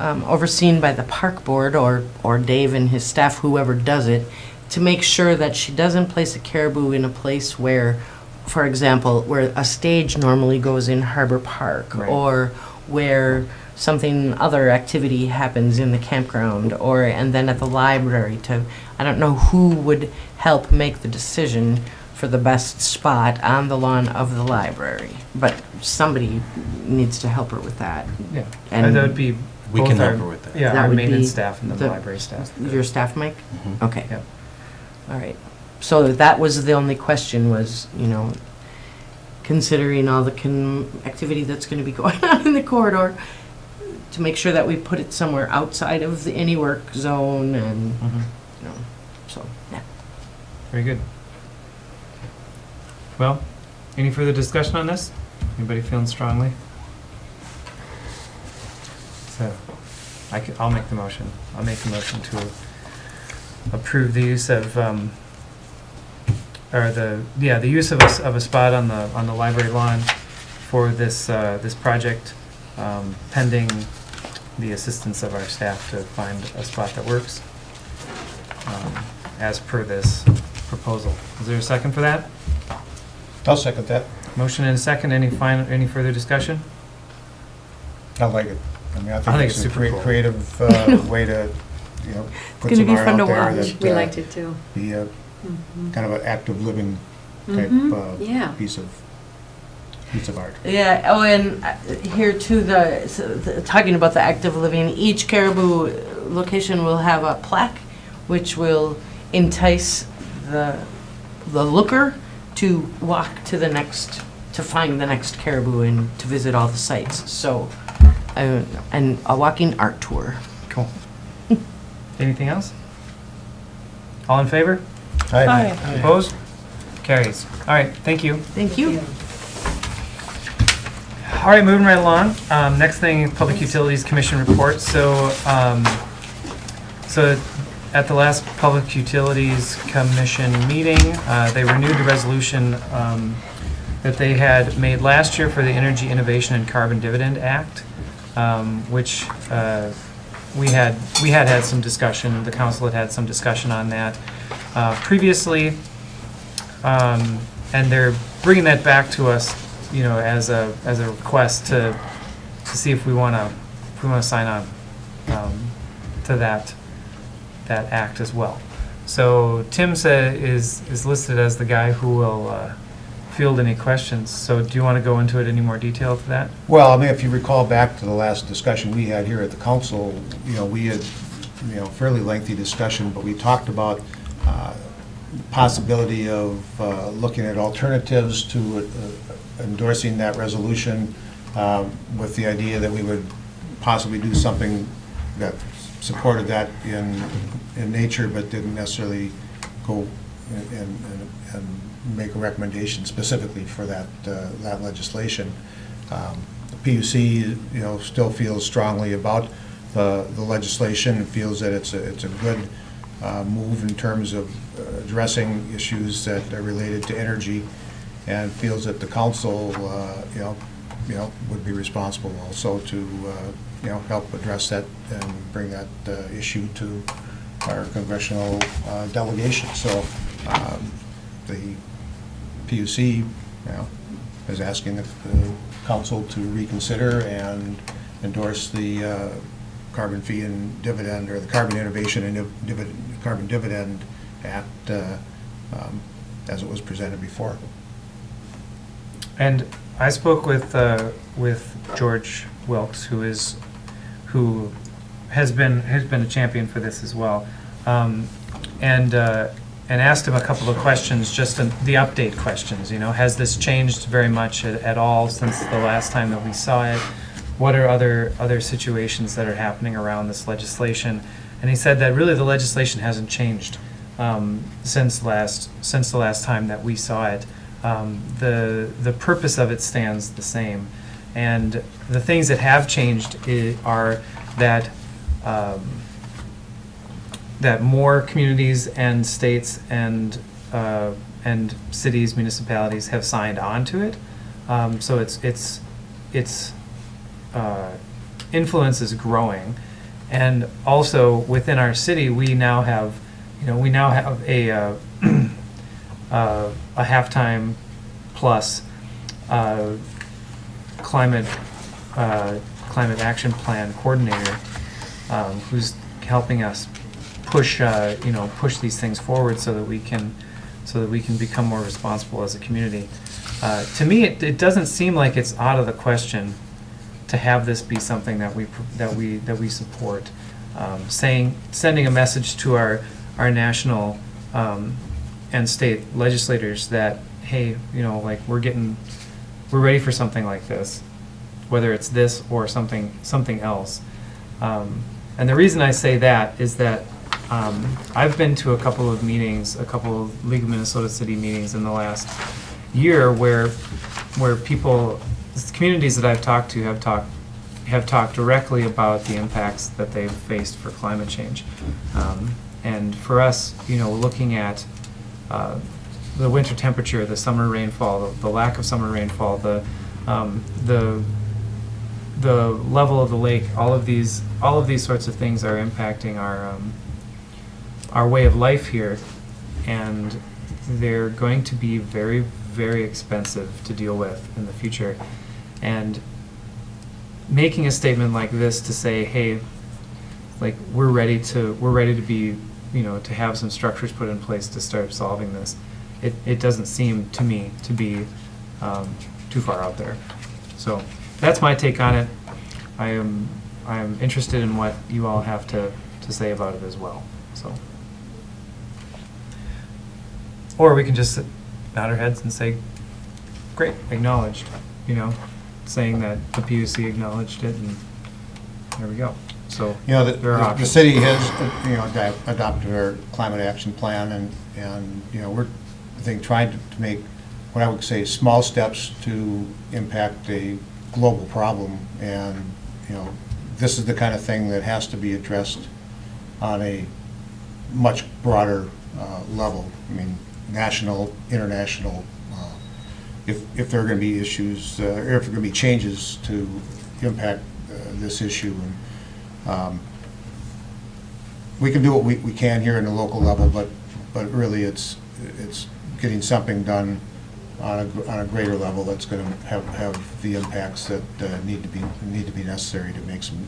overseen by the park board or Dave and his staff, whoever does it, to make sure that she doesn't place a caribou in a place where, for example, where a stage normally goes in Harbor Park,
Right.
or where other activity happens in the campground, and then at the library. I don't know who would help make the decision for the best spot on the lawn of the library, but somebody needs to help her with that.
Yeah.
And
that would be
We
both
can
our-
help her with that.
Yeah,
That
our
would
maintenance
be
staff and the library staff.
Your staff, Mike?
Mhm.
Okay.
Yep.
All right. So that was the only question was, considering all the activity that's going to be going on in the corridor, to make sure that we put it somewhere outside of any work zone and,
Mhm.
so, yeah.
Very good. Well, any further discussion on this? Anybody feeling strongly? So, I'll make the motion. I'll make the motion to approve the use of, the use of a spot on the library lawn for this project, pending the assistance of our staff to find a spot that works, as per this proposal. Is there a second for that?
I'll second that.
Motion and a second. Any further discussion?
I like it. I mean, I
I think
think
it's
it's a
super cool.
creative way to, put
gonna
some
be
art
fun
out
to
there
watch.
that
We liked it too.
be a kind of an active living type
Yeah.
piece of art.
Yeah, and here too, talking about the active living, each caribou location will have a plaque which will entice the looker to walk to find the next caribou and to visit all the sites. So, and a walking art tour.
Cool. Anything else? All in favor?
Hi.
Opposed? Carries. All right, thank you.
Thank you.
All right, moving right along. Next thing, Public Utilities Commission report. So at the last Public Utilities Commission meeting, they renewed the resolution that they had made last year for the Energy Innovation and Carbon Dividend Act, which we had some discussion. The council had some discussion on that previously, and they're bringing that back to us, as a request to see if we want to sign on to that act as well. So Tim is listed as the guy who will field any questions. So do you want to go into it any more detail to that?
Well, I mean, if you recall back to the last discussion we had here at the council, we had, fairly lengthy discussion, but we talked about possibility of looking at alternatives to endorsing that resolution, with the idea that we would possibly do something that supported that in nature, but didn't necessarily go and make a recommendation specifically for that legislation. The PUC, still feels strongly about the legislation and feels that it's a good move in terms of addressing issues that are related to energy. and feels that the council, would be responsible also to, help address that and bring that issue to our congressional delegation. So the PUC, is asking the council to reconsider and endorse the carbon fee and dividend, or the Carbon Innovation and Carbon Dividend Act as it was presented before.
And I spoke with George Wilkes, who has been a champion for this as well, and asked him a couple of questions, just the update questions. Has this changed very much at all since the last time that we saw it? What are other situations that are happening around this legislation? And he said that really the legislation hasn't changed since the last time that we saw it. The purpose of it stands the same, and the things that have changed are that that more communities and states and cities, municipalities have signed on to it. So its influence is growing, and also within our city, we now have a halftime plus climate action plan coordinator who's helping us push these things forward so that we can become more responsible as a community. To me, it doesn't seem like it's out of the question to have this be something that we support. Sending a message to our national and state legislators that, hey, we're ready for something like this, whether it's this or something else. And the reason I say that is that I've been to a couple of meetings, a couple of League of Minnesota City meetings in the last year where people, the communities that I've talked to have talked directly about the impacts that they've faced for climate change. And for us, looking at the winter temperature, the summer rainfall, the lack of summer rainfall, the level of the lake, all of these sorts of things are impacting our way of life here, and they're going to be very, very expensive to deal with in the future. And making a statement like this to say, hey, we're ready to be, to have some structures put in place to start solving this, it doesn't seem to me to be too far out there. So that's my take on it. I'm interested in what you all have to say about it as well. So, or we can just nod our heads and say, great, acknowledged, saying that the PUC acknowledged it, and there we go. So there are
the
options.
city has, adopted our climate action plan, and we're, I think, trying to make what I would say small steps to impact a global problem, and this is the kind of thing that has to be addressed on a much broader level. I mean, national, international. If there are going to be issues, or if there are going to be changes to impact this issue, and we can do what we can here in the local level, but really it's getting something done on a greater level that's going to have the impacts that need to be necessary to make some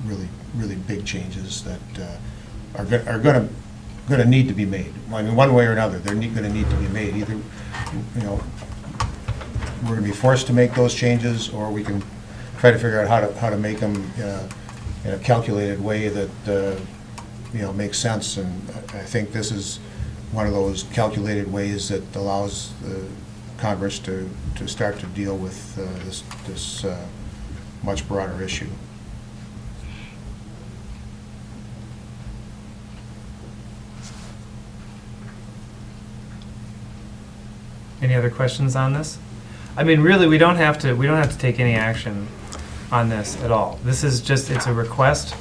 really big changes that are going to need to be made. I mean, one way or another, they're going to need to be made. Either we're going to be forced to make those changes, or we can try to figure out how to make them in a calculated way that makes sense. And I think this is one of those calculated ways that allows Congress to start to deal with this much broader issue.
Any other questions on this? I mean, really, we don't have to take any action on this at all. This is just, it's a request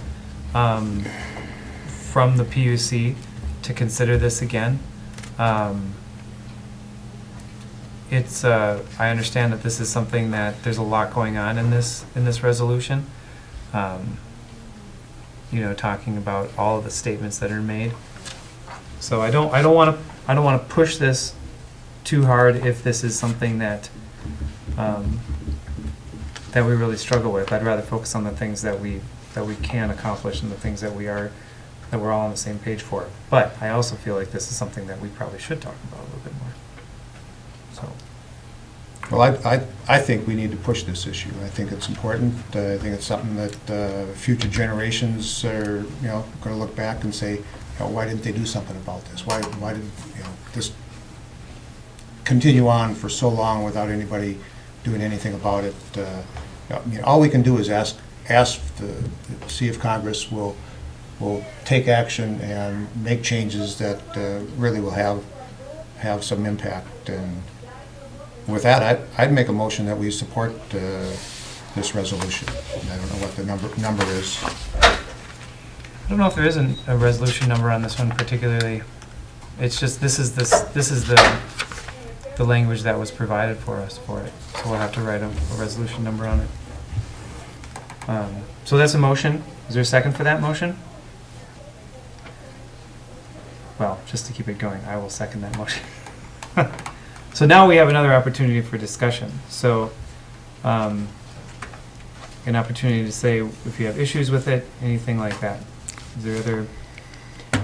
from the PUC to consider this again. it's, I understand that this is something that there's a lot going on in this resolution. You know, talking about all of the statements that are made. So I don't want to push this too hard if this is something that that we really struggle with. I'd rather focus on the things that we can accomplish and the things that we're all on the same page for. But I also feel like this is something that we probably should talk about a little bit more. So.
Well, I think we need to push this issue. I think it's important. I think it's something that future generations are, you know, going to look back and say, you know, why didn't they do something about this? Why did, you know, this continue on for so long without anybody doing anything about it? I mean, all we can do is ask to see if Congress will take action and make changes that really will have some impact. And with that, I'd make a motion that we support this resolution. I don't know what the number is.
I don't know if there is a resolution number on this one particularly. It's just this is the language that was provided for us for it. So we'll have to write a resolution number on it. So that's a motion. Is there a second for that motion? Well, just to keep it going, I will second that motion. So now we have another opportunity for discussion. So an opportunity to say if you have issues with it, anything like that. Is there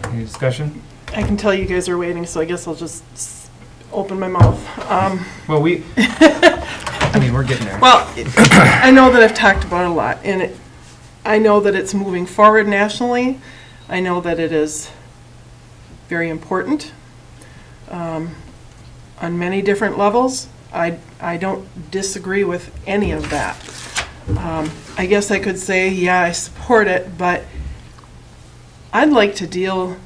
any discussion?
I can tell you guys are waiting, so I guess I'll just open my mouth.
Well, I mean, we're getting there.
Well, I know that I've talked about it a lot, and I know that it's moving forward nationally. I know that it is very important on many different levels. I don't disagree with any of that. I guess I could say, yeah, I support it, but I'd like to deal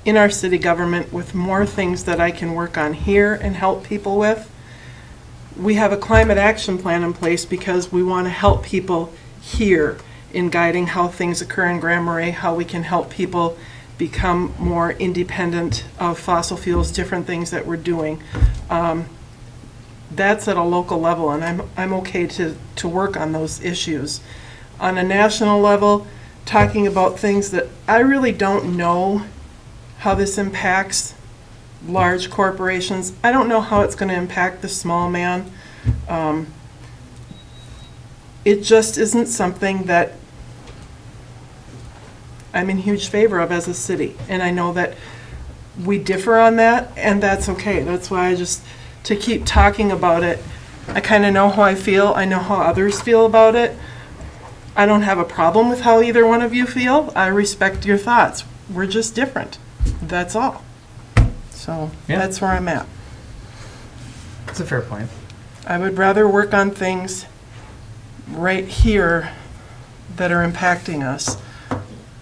in our city government with more things that I can work on here and help people with. We have a climate action plan in place because we want to help people here in guiding how things occur in Grand Marais, how we can help people become more independent of fossil fuels, different things that we're doing. That's at a local level, and I'm okay to work on those issues. On a national level, talking about things that I really don't know how this impacts large corporations. I don't know how it's going to impact the small man. It just isn't something that I'm in huge favor of as a city. And I know that we differ on that, and that's okay. That's why to keep talking about it, I kind of know how I feel. I know how others feel about it. I don't have a problem with how either one of you feel. I respect your thoughts. We're just different. That's all. So
Yeah.
That's where I'm at.
That's a fair point.
I would rather work on things right here that are impacting us.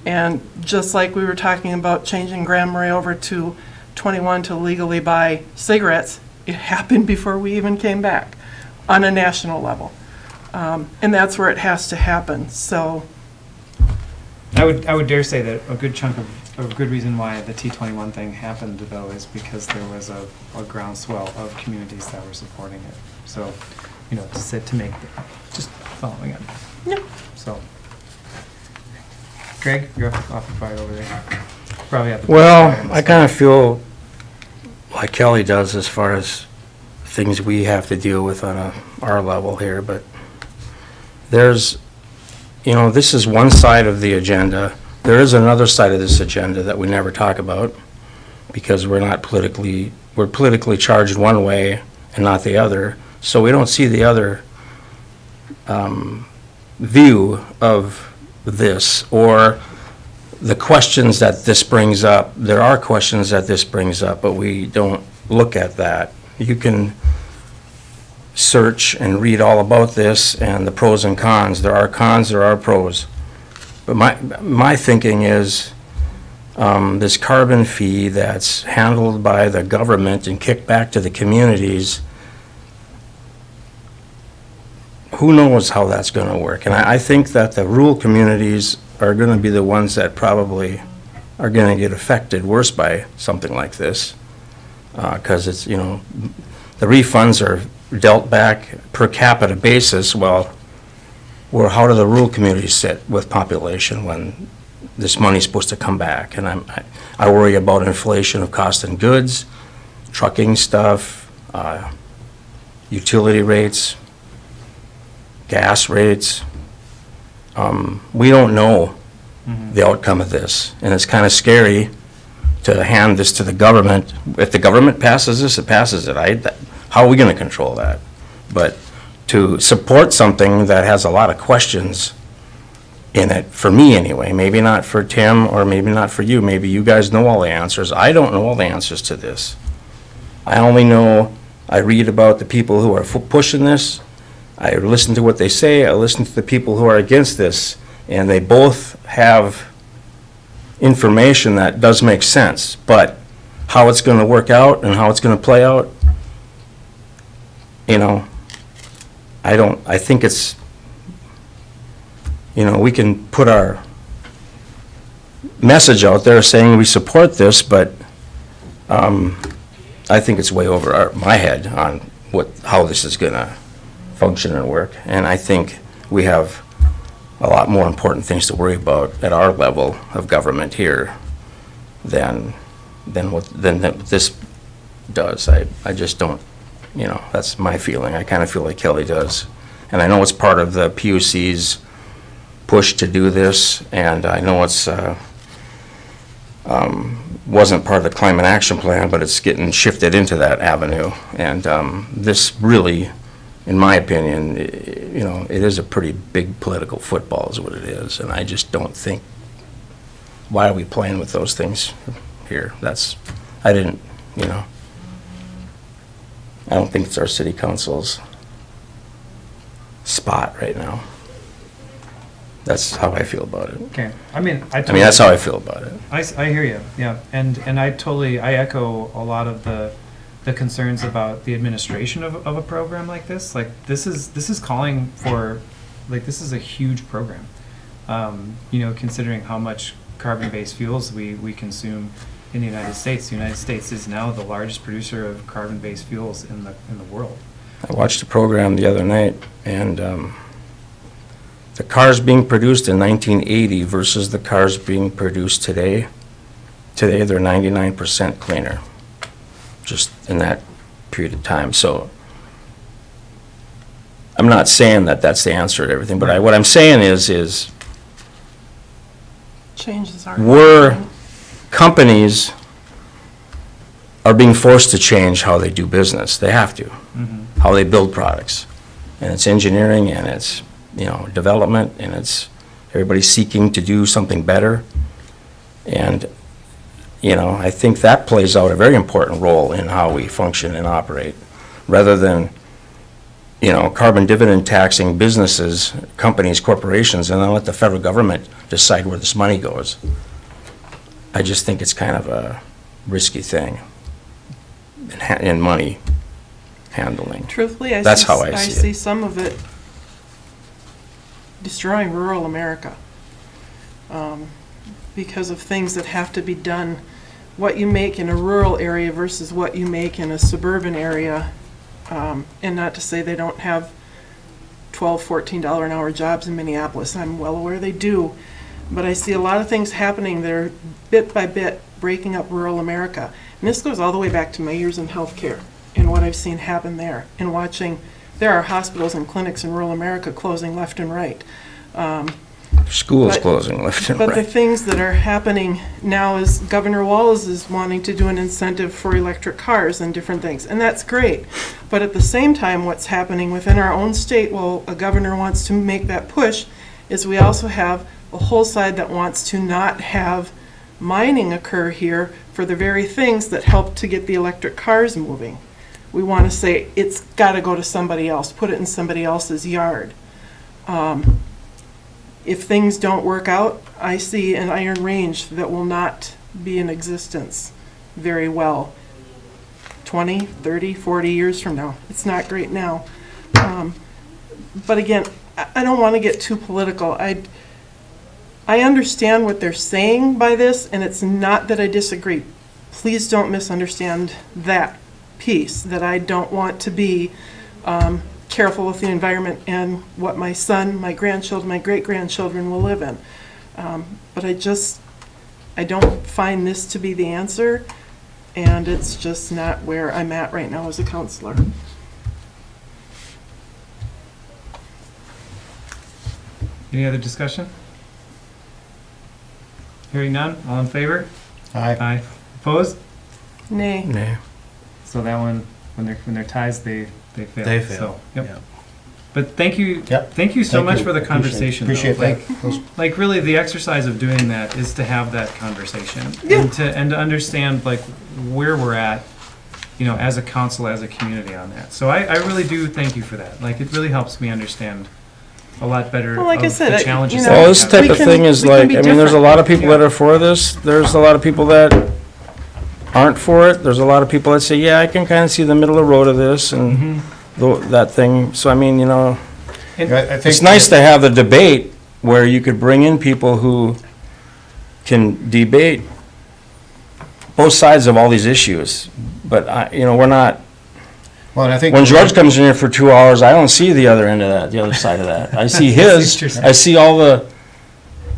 And just like we were talking about changing Grand Marais over to 21 to legally buy cigarettes, it happened before we even came back on a national level. And that's where it has to happen. So
I would dare say that a good chunk of a good reason why the T21 thing happened, though, is because there was a groundswell of communities that were supporting it. So, you know, to make just following it.
Yep.
So, Greg, you're occupied over there. Probably have.
Well, I kind of feel like Kelly does as far as things we have to deal with on our level here, but there's, you know, this is one side of the agenda. There is another side of this agenda that we never talk about because we're politically charged one way and not the other. So we don't see the other view of this or the questions that this brings up. There are questions that this brings up, but we don't look at that. You can search and read all about this and the pros and cons. There are cons, there are pros. But my thinking is this carbon fee that's handled by the government and kicked back to the communities, who knows how that's going to work? And I think that the rural communities are going to be the ones that probably are going to get affected worse by something like this because it's, you know, the refunds are dealt back per capita basis. Well, how do the rural communities sit with population when this money's supposed to come back? And I worry about inflation of cost and goods, trucking stuff, utility rates, gas rates. We don't know the outcome of this, and it's kind of scary to hand this to the government. If the government passes this, it passes it. How are we going to control that? But to support something that has a lot of questions in it, for me anyway, maybe not for Tim or maybe not for you, maybe you guys know all the answers. I don't know all the answers to this. I only know, I read about the people who are pushing this, I listen to what they say, I listen to the people who are against this, and they both have information that does make sense, but how it's going to work out and how it's going to play out, you know, I think it's, you know, we can put our message out there saying we support this, but I think it's way over my head on how this is going to function and work. And I think we have a lot more important things to worry about at our level of government here than this does. I just don't, you know, that's my feeling. I kind of feel like Kelly does. And I know it's part of the PUC's push to do this, and I know it's wasn't part of the Climate Action Plan, but it's getting shifted into that avenue. And this really, in my opinion, you know, it is a pretty big political football is what it is. And I just don't think, why are we playing with those things here? I didn't, you know, I don't think it's our city council's spot right now. That's how I feel about it.
Okay, I mean,
That's how I feel about it.
I hear you, yeah, and I echo a lot of the concerns about the administration of a program like this. Like, this is calling for, like, this is a huge program. You know, considering how much carbon-based fuels we consume in the United States. The United States is now the largest producer of carbon-based fuels in the world.
I watched a program the other night, and the cars being produced in 1980 versus the cars being produced today, they're 99% cleaner, just in that period of time. So I'm not saying that that's the answer to everything, but what I'm saying is
Changes are.
Companies are being forced to change how they do business. They have to, how they build products. And it's engineering, and it's, you know, development, and it's everybody seeking to do something better. And, you know, I think that plays out a very important role in how we function and operate, rather than, you know, carbon dividend taxing businesses, companies, corporations, and then let the federal government decide where this money goes. I just think it's kind of a risky thing in money handling.
Truthfully,
That's how I see it.
see some of it destroying rural America because of things that have to be done. What you make in a rural area versus what you make in a suburban area, and not to say they don't have $12, $14 an hour jobs in Minneapolis. I'm well aware they do. But I see a lot of things happening that are bit by bit breaking up rural America. And this goes all the way back to my years in healthcare and what I've seen happen there, and watching, there are hospitals and clinics in rural America closing left and right.
Schools closing left and
But the
right.
things that are happening now is Governor Walz is wanting to do an incentive for electric cars and different things, and that's great. But at the same time, what's happening within our own state, while a governor wants to make that push, is we also have a whole side that wants to not have mining occur here for the very things that help to get the electric cars moving. We want to say it's got to go to somebody else, put it in somebody else's yard. If things don't work out, I see an Iron Range that will not be in existence very well 20, 30, 40 years from now. It's not great now. But again, I don't want to get too political. I understand what they're saying by this, and it's not that I disagree. Please don't misunderstand that piece, that I don't want to be careful with the environment and what my son, my grandchildren, my great-grandchildren will live in. But I don't find this to be the answer, and it's just not where I'm at right now as a counselor.
Any other discussion? Hearing none, all in favor?
Aye.
Opposed?
Nay.
Nah.
So that one, when they're ties, they fail.
They
So,
fail.
yep.
Yeah.
But thank you so
Thank
much
you.
for the conversation. though.
Appreciate
Like,
that.
like really, the exercise of doing that is to have that conversation
Yeah.
and to understand like where we're at, you know, as a council, as a community on that. So I really do thank you for that. Like, it really helps me understand a lot better
Well, like I
of
said,
the
you
challenges.
know,
that
Well,
we
this
have.
type
We
of
can-
thing is
we can
like,
be
I mean, there's a
different.
lot of people
Yeah.
that are for this, there's a lot of people that aren't for it, there's a lot of people that say, yeah, I can kind of see the middle of the road of this and
Mhm.
that thing, so I mean, you know,
I think
it's nice to have the debate where you could bring in people who can debate both sides of all these issues, but you know, we're not,
Well, and I think.
when George comes in here for 2 hours, I don't see the other end of that, the other side of that. I see his, I see all the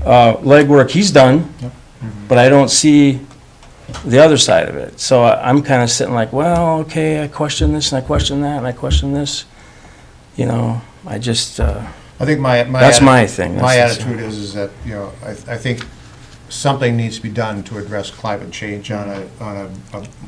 legwork he's done, but I don't see the other side of it. So I'm kind of sitting like, well, okay, I question this and I question that and I question this. You know, I just,
I think
that's my thing.
My
That's-
attitude is that, you know, I think something needs to be done to address climate change on a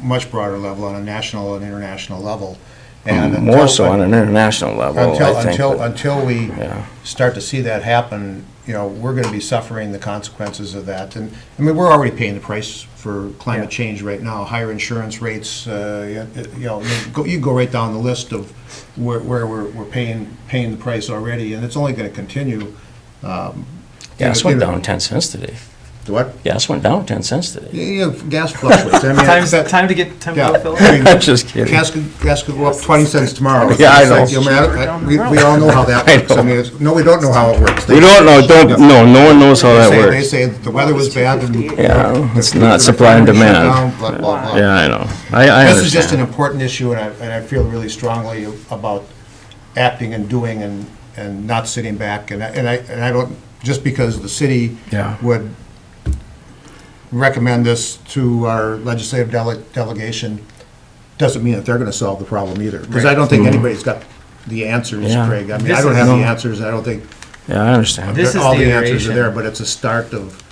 much broader level, on a national and international level. And
More so on an international level, I think.
Until we
Yeah.
start to see that happen, you know, we're going to be suffering the consequences of that. And, I mean, we're already paying the price for climate change right now, higher insurance rates, you know, you go right down the list of where we're paying the price already, and it's only going to continue.
Gas went down 10 cents today.
What?
Gas went down 10 cents today.
Yeah, gas fluctuates. I mean,
Time to get
yeah,
Phil.
I mean,
I'm just kidding.
gas could go up 20 cents tomorrow.
Yeah, I
It's like,
know.
you know, we all know how that
I
works. I
know.
mean, no, we don't know how it works.
We don't know, no one knows how that
They
works.
say the weather was bad and.
Yeah, it's
the
not supply and
refinery shut
demand.
down, blah, blah, blah.
Yeah, I know. I
This is just an
understand.
important issue, and I feel really strongly about acting and doing and not sitting back. And I don't, just because the city
Yeah.
would recommend this to our legislative delegation, doesn't mean that they're gonna solve the problem either. Because I don't think anybody's got the answers,
Yeah.
Craig. I mean,
This
I don't
is-
have the
No.
answers, I don't think
Yeah, I understand.
This is
all
the
the answers are
iteration.
there, but it's a start of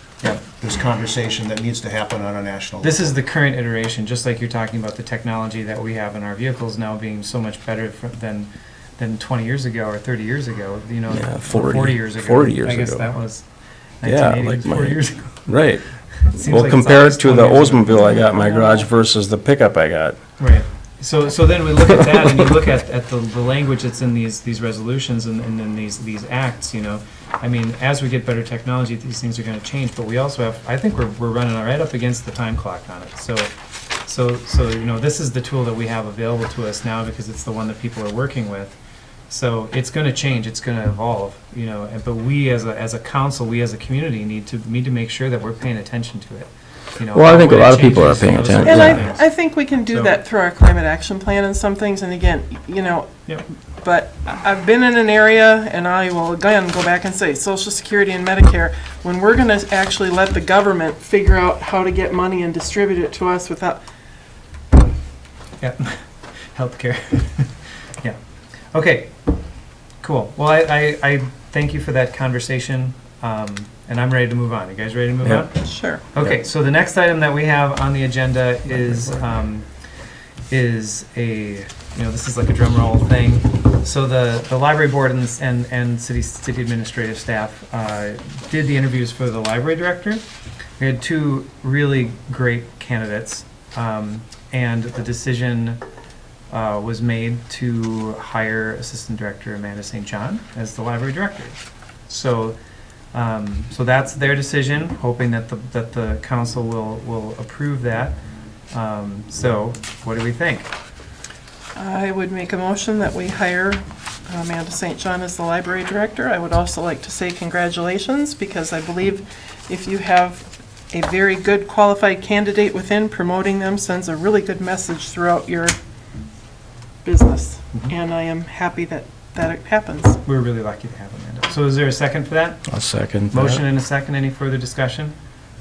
this conversation that needs to happen on a national level.
This is the current iteration, just like you're talking about the technology that we have in our vehicles now being so much better than 20 years ago or 30 years ago, you know,
Yeah,
40 years ago.
40 years
I guess
ago.
that was
Yeah,
1980,
like
40
my-
years ago.
Right.
Seems
Well,
like it's
compare it
almost
to
20
the
years ago.
Oldsmobile I got in my garage versus the pickup I got.
Right. So then we look at that and you look at the language that's in these resolutions and in these acts, you know. I mean, as we get better technology, these things are gonna change, but we also have, I think we're running right up against the time clock on it. So, you know, this is the tool that we have available to us now because it's the one that people are working with. So it's gonna change, it's gonna evolve, you know, but we as a council, we as a community need to make sure that we're paying attention to it. You know,
Well, I think a
when it
lot of people are
changes
paying
those sorts
attention.
of
And
things.
I think we can do
So-
that through our climate action plan and some things, and again, you know,
Yep.
but I've been in an area, and I will again go back and say, Social Security and Medicare, when we're gonna actually let the government figure out how to get money and distribute it to us without,
Yeah, healthcare. Yeah. Okay, cool. Well, I thank you for that conversation, and I'm ready to move on. You guys ready to move
Yeah.
on?
sure.
Okay, so the next item that we have on the agenda is a, you know, this is like a drum roll thing. So the library board and city administrative staff did the interviews for the library director. We had two really great candidates, and the decision was made to hire Assistant Director Amanda St. John as the library director. So that's their decision, hoping that the council will approve that. So what do we think?
I would make a motion that we hire Amanda St. John as the library director. I would also like to say congratulations, because I believe if you have a very good qualified candidate within, promoting them sends a really good message throughout your business, and I am happy that it happens.
We're really lucky to have Amanda. So is there a second for that?
I'll second that.
Motion and a second. Any further discussion?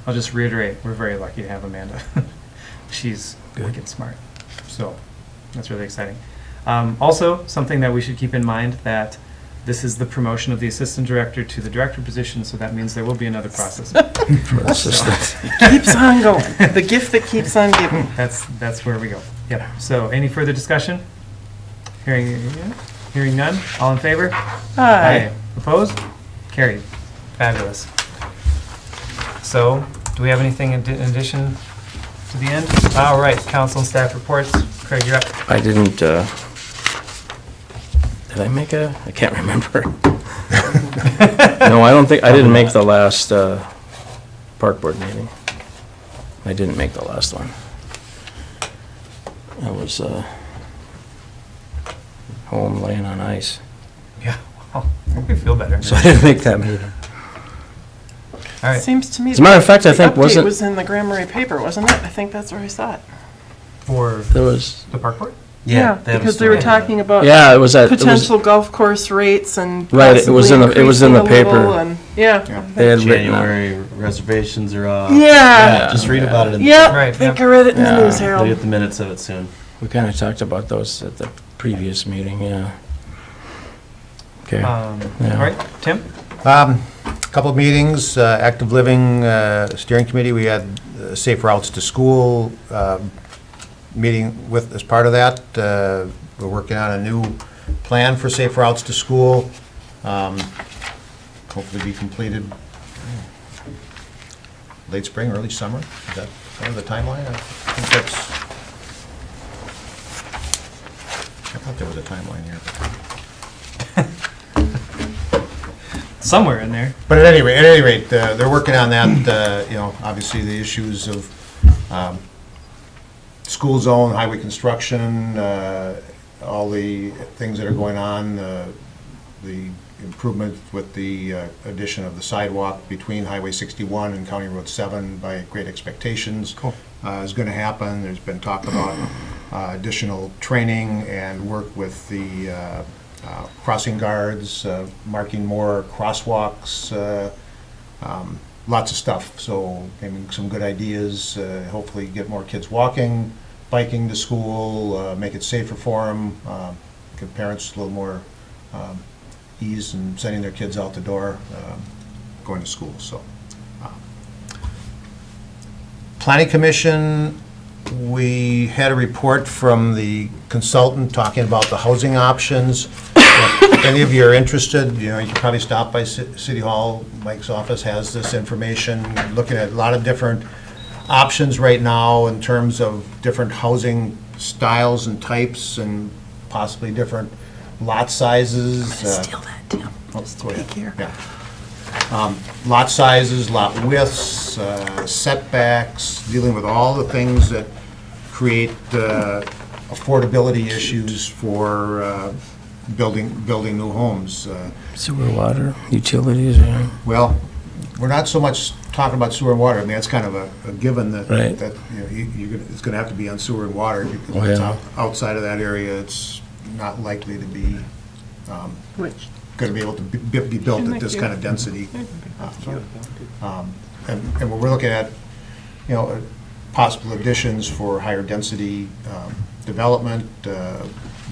I'll just reiterate, we're very lucky to have Amanda. She's wicked smart. So that's really exciting. Also, something that we should keep in mind, that this is the promotion of the assistant director to the director position, so that means there will be another process.
For assistant.
Keeps on going, the gift that keeps on giving.
That's where we go. Yep. So any further discussion? Hearing none. All in favor?
Aye.
Opposed? Carried. Fabulous. So, do we have anything in addition to the end? All right, council and staff reports. Craig, you're up.
I didn't, did I make I can't remember. No, I don't think, I didn't make the last park board meeting. I didn't make the last one. I was home laying on ice,
Yeah. Well, I hope you feel better.
so I didn't make that meeting.
All right.
Seems to me.
As a matter of fact, I
the
think
update was in the Grand Marais paper, wasn't it? I think that's where I saw it.
For
There was,
the park board?
Yeah. they have a
Because they were
story.
talking about
yeah, it was at, it was,
potential golf course rates and
Right, it was
possibly
in the
increasing
paper.
a little, and, yeah.
they had written on.
January reservations are off.
Yeah.
Just read about it in the.
Yeah,
Right,
I think
yeah.
I read it in the
Yeah.
News
You'll
Herald.
get the minutes of it soon.
We kind of talked about those at the previous meeting, yeah. Okay.
All
Yeah.
right, Tim?
Couple of meetings, Active Living Steering Committee, we had Safe Routes to School meeting with, as part of that. We're working on a new plan for Safe Routes to School. Hopefully be completed late spring, early summer. Is that kind of the timeline? I think that's, I thought there was a timeline here.
Somewhere in there.
But at any rate, they're working on that, obviously the issues of school zone, highway construction, all the things that are going on, the improvement with the addition of the sidewalk between Highway 61 and County Road 7 by Great Expectations is going to happen. There's been talk about additional training and work with the crossing guards, marking more crosswalks, lots of stuff. So maybe some good ideas, hopefully get more kids walking, biking to school, make it safer for them, give parents a little more ease in sending their kids out the door, going to school. So, Planning Commission, we had a report from the consultant talking about the housing options. If any of you are interested, you can probably stop by City Hall. Mike's office has this information, looking at a lot of different options right now in terms of different housing styles and types and possibly different lot sizes.
Steal that, Tim.
Just
to peek here.
Yeah. Lot sizes, lot widths, setbacks, dealing with all the things that create affordability issues for building new homes.
Sewer, water, utilities, yeah.
Well, we're not so much talking about sewer and water. I mean, that's kind of a given that,
Right.
that it's going to have to be on sewer and water. Because
Oh,
it's
yeah.
outside of that area, it's not likely to be
Which,
going to be able to be built at this kind of density. And we're looking at, possible additions for higher density development,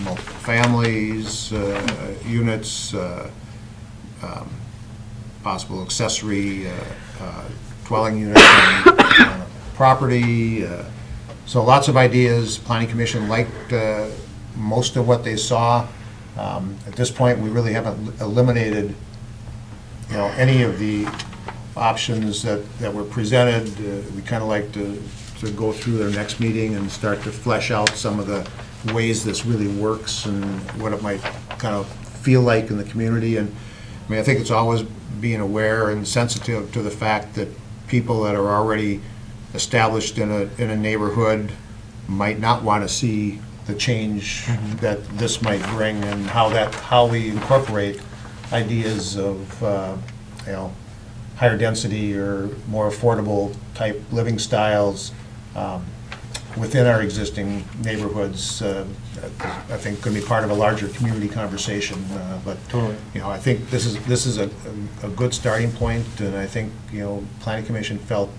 multiple families, units, possible accessory dwelling units on property. So lots of ideas. Planning Commission liked most of what they saw. At this point, we really haven't eliminated, any of the options that were presented. We kind of like to go through their next meeting and start to flesh out some of the ways this really works and what it might kind of feel like in the community. And I mean, I think it's always being aware and sensitive to the fact that people that are already established in a neighborhood might not want to see the change that this might bring, and how we incorporate ideas of higher density or more affordable type living styles within our existing neighborhoods, I think could be part of a larger community conversation, but,
Totally.
you know, I think this is a good starting point, and I think, you know, Planning Commission felt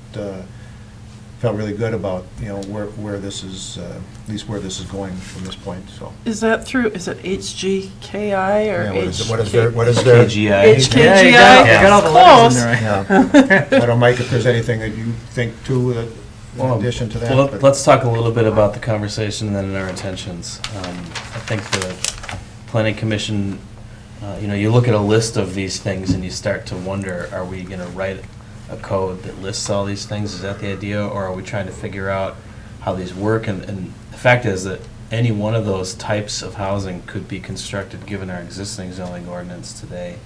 really good about, you know, where this is, at least where this is going from this point, so.
Is that through, is it HGKI or
Yeah,
HK?
what is their,
KGI.
HKGI?
Yeah, you got all the letters in there, right?
yeah. I don't, Mike, if there's anything that you think too, that in addition to that.
Well,
but-
let's talk a little bit about the conversation and then our intentions. I think the planning commission, you know, you look at a list of these things and you start to wonder, are we gonna write a code that lists all these things? Is that the idea? Or are we trying to figure out how these work? And the fact is that any one of those types of housing could be constructed given our existing zoning ordinance today.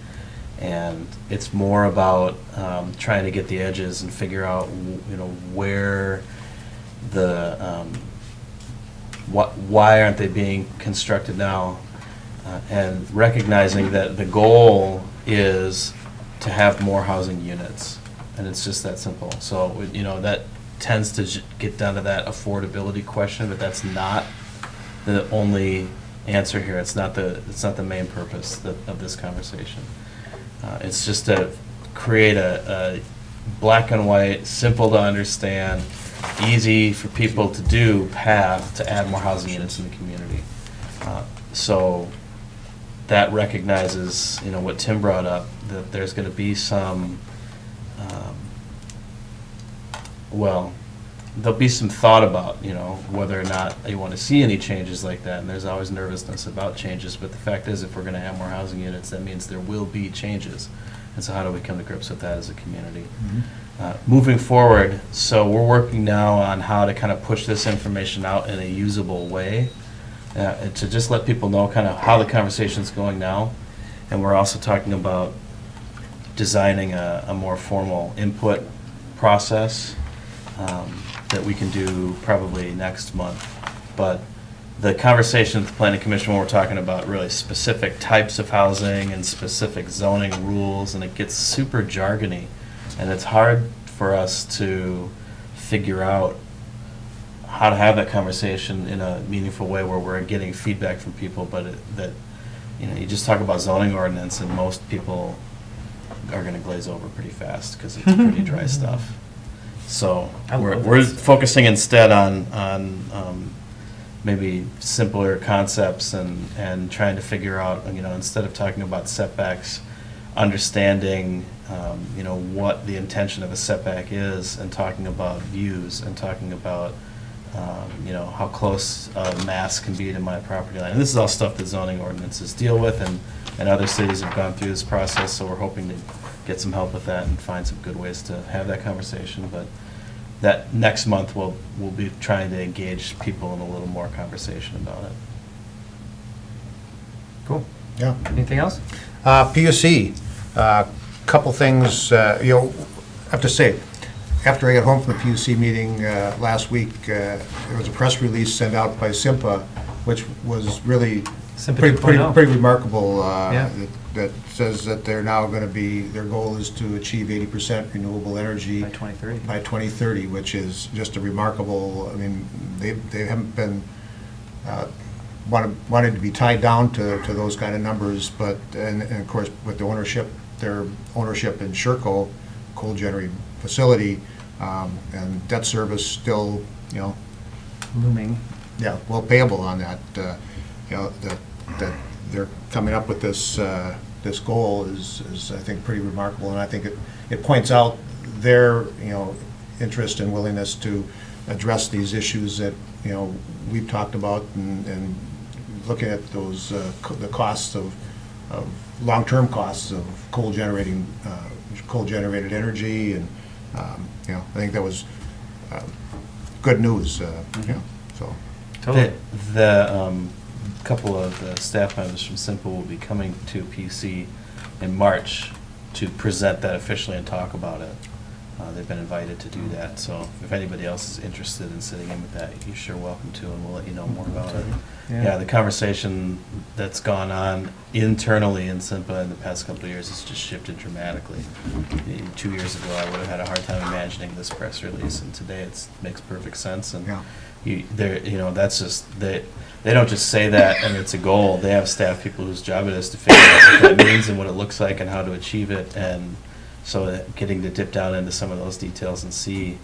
And it's more about trying to get the edges and figure out, you know, where the, why aren't they being constructed now? And recognizing that the goal is to have more housing units. And it's just that simple. So, you know, that tends to get down to that affordability question, but that's not the only answer here. It's not the main purpose of this conversation. It's just to create a black and white, simple to understand, easy for people to do path to add more housing units in the community. So that recognizes, you know, what Tim brought up, that there's going to be some, well, there'll be some thought about, you know, whether or not you want to see any changes like that, and there's always nervousness about changes, but the fact is, if we're going to have more housing units, that means there will be changes. And so how do we come to grips with that as a community? Moving forward, so we're working now on how to kind of push this information out in a usable way, and to just let people know kind of how the conversation's going now. And we're also talking about designing a more formal input process that we can do probably next month. But the conversation with the Planning Commission, when we're talking about really specific types of housing and specific zoning rules, and it gets super jargony, and it's hard for us to figure out how to have that conversation in a meaningful way where we're getting feedback from people, but that, you know, you just talk about zoning ordinance and most people are gonna glaze over pretty fast because it's pretty dry stuff. So we're focusing instead on maybe simpler concepts and trying to figure out, you know, instead of talking about setbacks, understanding, you know, what the intention of a setback is, and talking about views, and talking about, you know, how close a mass can be to my property line. And this is all stuff that zoning ordinances deal with, and other cities have gone through this process, so we're hoping to get some help with that and find some good ways to have that conversation. But that next month, we'll be trying to engage people in a little more conversation about it.
Cool.
Yeah.
Anything else?
PUC, couple things, you know, I have to say, after I got home from the PUC meeting last week, there was a press release sent out by SIMPA, which was really
SIMPA
pretty
2.0.
remarkable.
Yeah.
That says that they're now going to be, their goal is to achieve 80% renewable energy
By 2030.
by 2030, which is just a remarkable, I mean, they haven't been, wanted to be tied down to those kind of numbers, but, and of course, with the ownership, their ownership in Sherco, coal generating facility, and debt service still, you know,
Looming.
yeah, well payable on that, you know, that they're coming up with this, this goal is, I think, pretty remarkable, and I think it points out their, you know, interest and willingness to address these issues that, you know, we've talked about, and looking at those, the costs of long-term costs of coal-generated energy, and, you know, I think that was good news, you know, so.
Totally.
The couple of the staff members from Simple will be coming to PC in March to present that officially and talk about it. They've been invited to do that, so if anybody else is interested in sitting in with that, you're sure welcome to, and we'll let you know more about it. Yeah, the conversation that's gone on internally in SIMPA in the past couple of years has just shifted dramatically. 2 years ago, I would have had a hard time imagining this press release, and today it makes perfect sense, and
Yeah.
that's just, they don't just say that and it's a goal. They have staff people whose job it is to figure out what that means and what it looks like and how to achieve it. And so getting to dip down into some of those details and see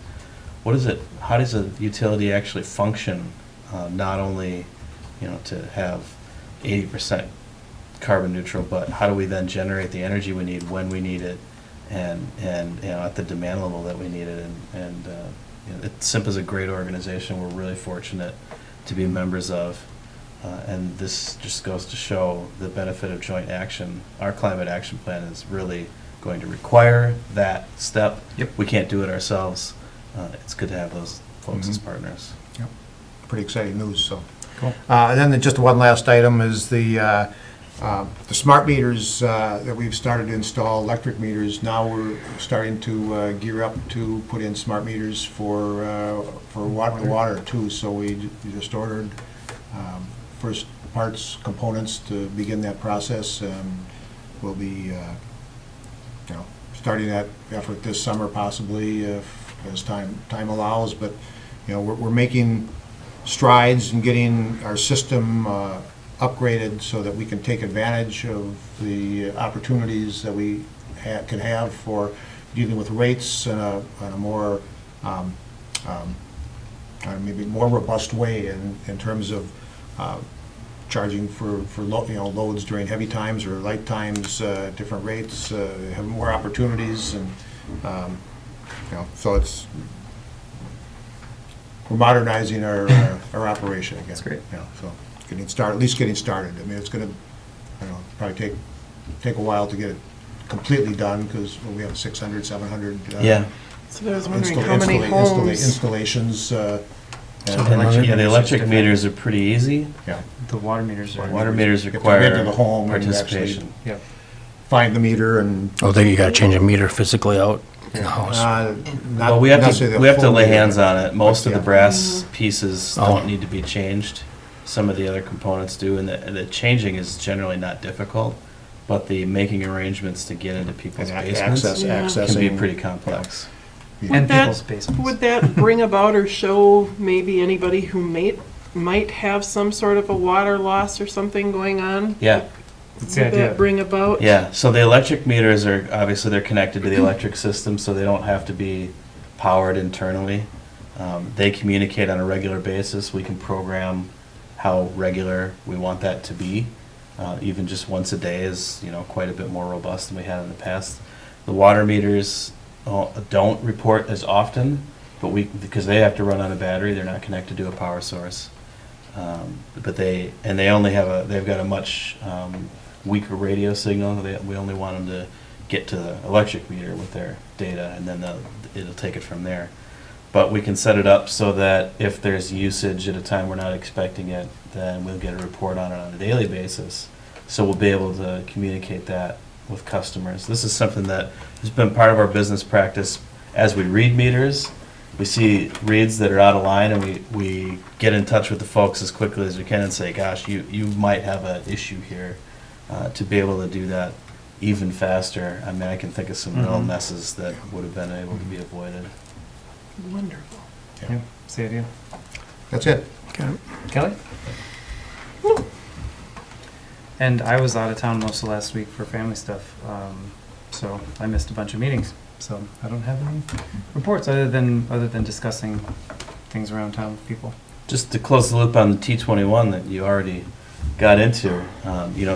how does a utility actually function, not only, to have 80% carbon neutral, but how do we then generate the energy we need when we need it, and at the demand level that we need it. And SIMP is a great organization. We're really fortunate to be members of, and this just goes to show the benefit of joint action. Our climate action plan is really going to require that step.
Yep.
We can't do it ourselves. It's good to have those folks as partners.
Yep. Pretty exciting news, so.
Cool.
And then just one last item is the smart meters that we've started to install, electric meters. Now we're starting to gear up to put in smart meters for water too. So we just ordered first parts, components to begin that process. We'll be starting that effort this summer possibly as time allows. But we're making strides in getting our system upgraded so that we can take advantage of the opportunities that we can have for dealing with rates in a more maybe more robust way in terms of charging for loads during heavy times or light times, different rates, have more opportunities, and so we're modernizing our operation again.
That's great.
So at least getting started. I mean, it's going to probably take a while to get it completely done because we have 600, 700.
Yeah.
So I was wondering how many homes.
Installations.
The electric meters are pretty easy.
Yeah.
The water meters are.
Water meters
You have to
require
get to the home and
participation.
Yep.
Find the meter and.
Oh, then you gotta change a meter physically out in the house.
Well, we have to lay hands on it. Most of the
Yeah.
brass pieces
Oh.
don't need to be changed. Some of the other components do, and the changing is generally not difficult, but the making arrangements to get into people's basements
Accessing.
can be pretty complex.
And
that-
people's basements.
Would that bring about or show maybe anybody who might have some sort of a water loss or something going on?
Yeah,
That's the
Would
idea.
that bring about?
yeah. So the electric meters are, obviously they're connected to the electric system, so they don't have to be powered internally. They communicate on a regular basis. We can program how regular we want that to be. Even just once a day is, quite a bit more robust than we had in the past. The water meters don't report as often, but because they have to run on a battery, they're not connected to a power source. But they've got a much weaker radio signal. We only want them to get to the electric meter with their data, and then it'll take it from there. But we can set it up so that if there's usage at a time we're not expecting it, then we'll get a report on it on a daily basis. So we'll be able to communicate that with customers. This is something that has been part of our business practice. As we read meters, we see reads that are out of line, and we get in touch with the folks as quickly as we can and say, gosh, you might have an issue here. To be able to do that even faster, I mean, I can think of some real messes that would have been able to be avoided.
Wonderful.
Yeah, that's the idea.
That's it.
Kelly? And I was out of town most of last week for family stuff, so I missed a bunch of meetings. So I don't have any reports other than discussing things around town with people.
Just to close the loop on the T21 that you already got into,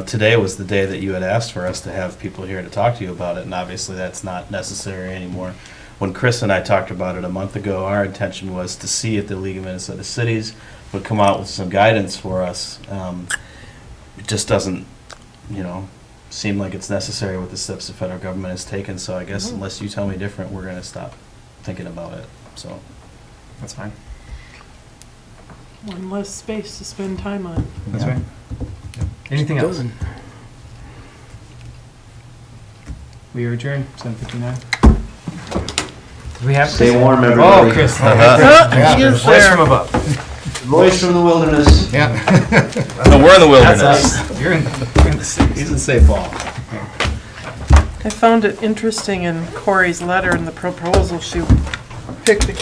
today was the day that you had asked for us to have people here to talk to you about it, and obviously that's not necessary anymore. When Chris and I talked about it a month ago, our intention was to see if the League of Minnesota Cities would come out with some guidance for us. It just doesn't, seem like it's necessary with the steps the federal government has taken, so I guess unless you tell me different, we're going to stop thinking about it, so.
That's fine.
One less space to spend time on.
That's right. Anything else? We are adjourned, 7:59. Did we have
Stay
Chris?
warm, everybody.
Oh, Chris.
Yeah.
Voice from above.
Voice from the wilderness.
Yeah.
No, we're in the
That's
wilderness.
us. You're in the cities.
He's in St. Paul.
I found it interesting in Corey's letter in the proposal, she picked the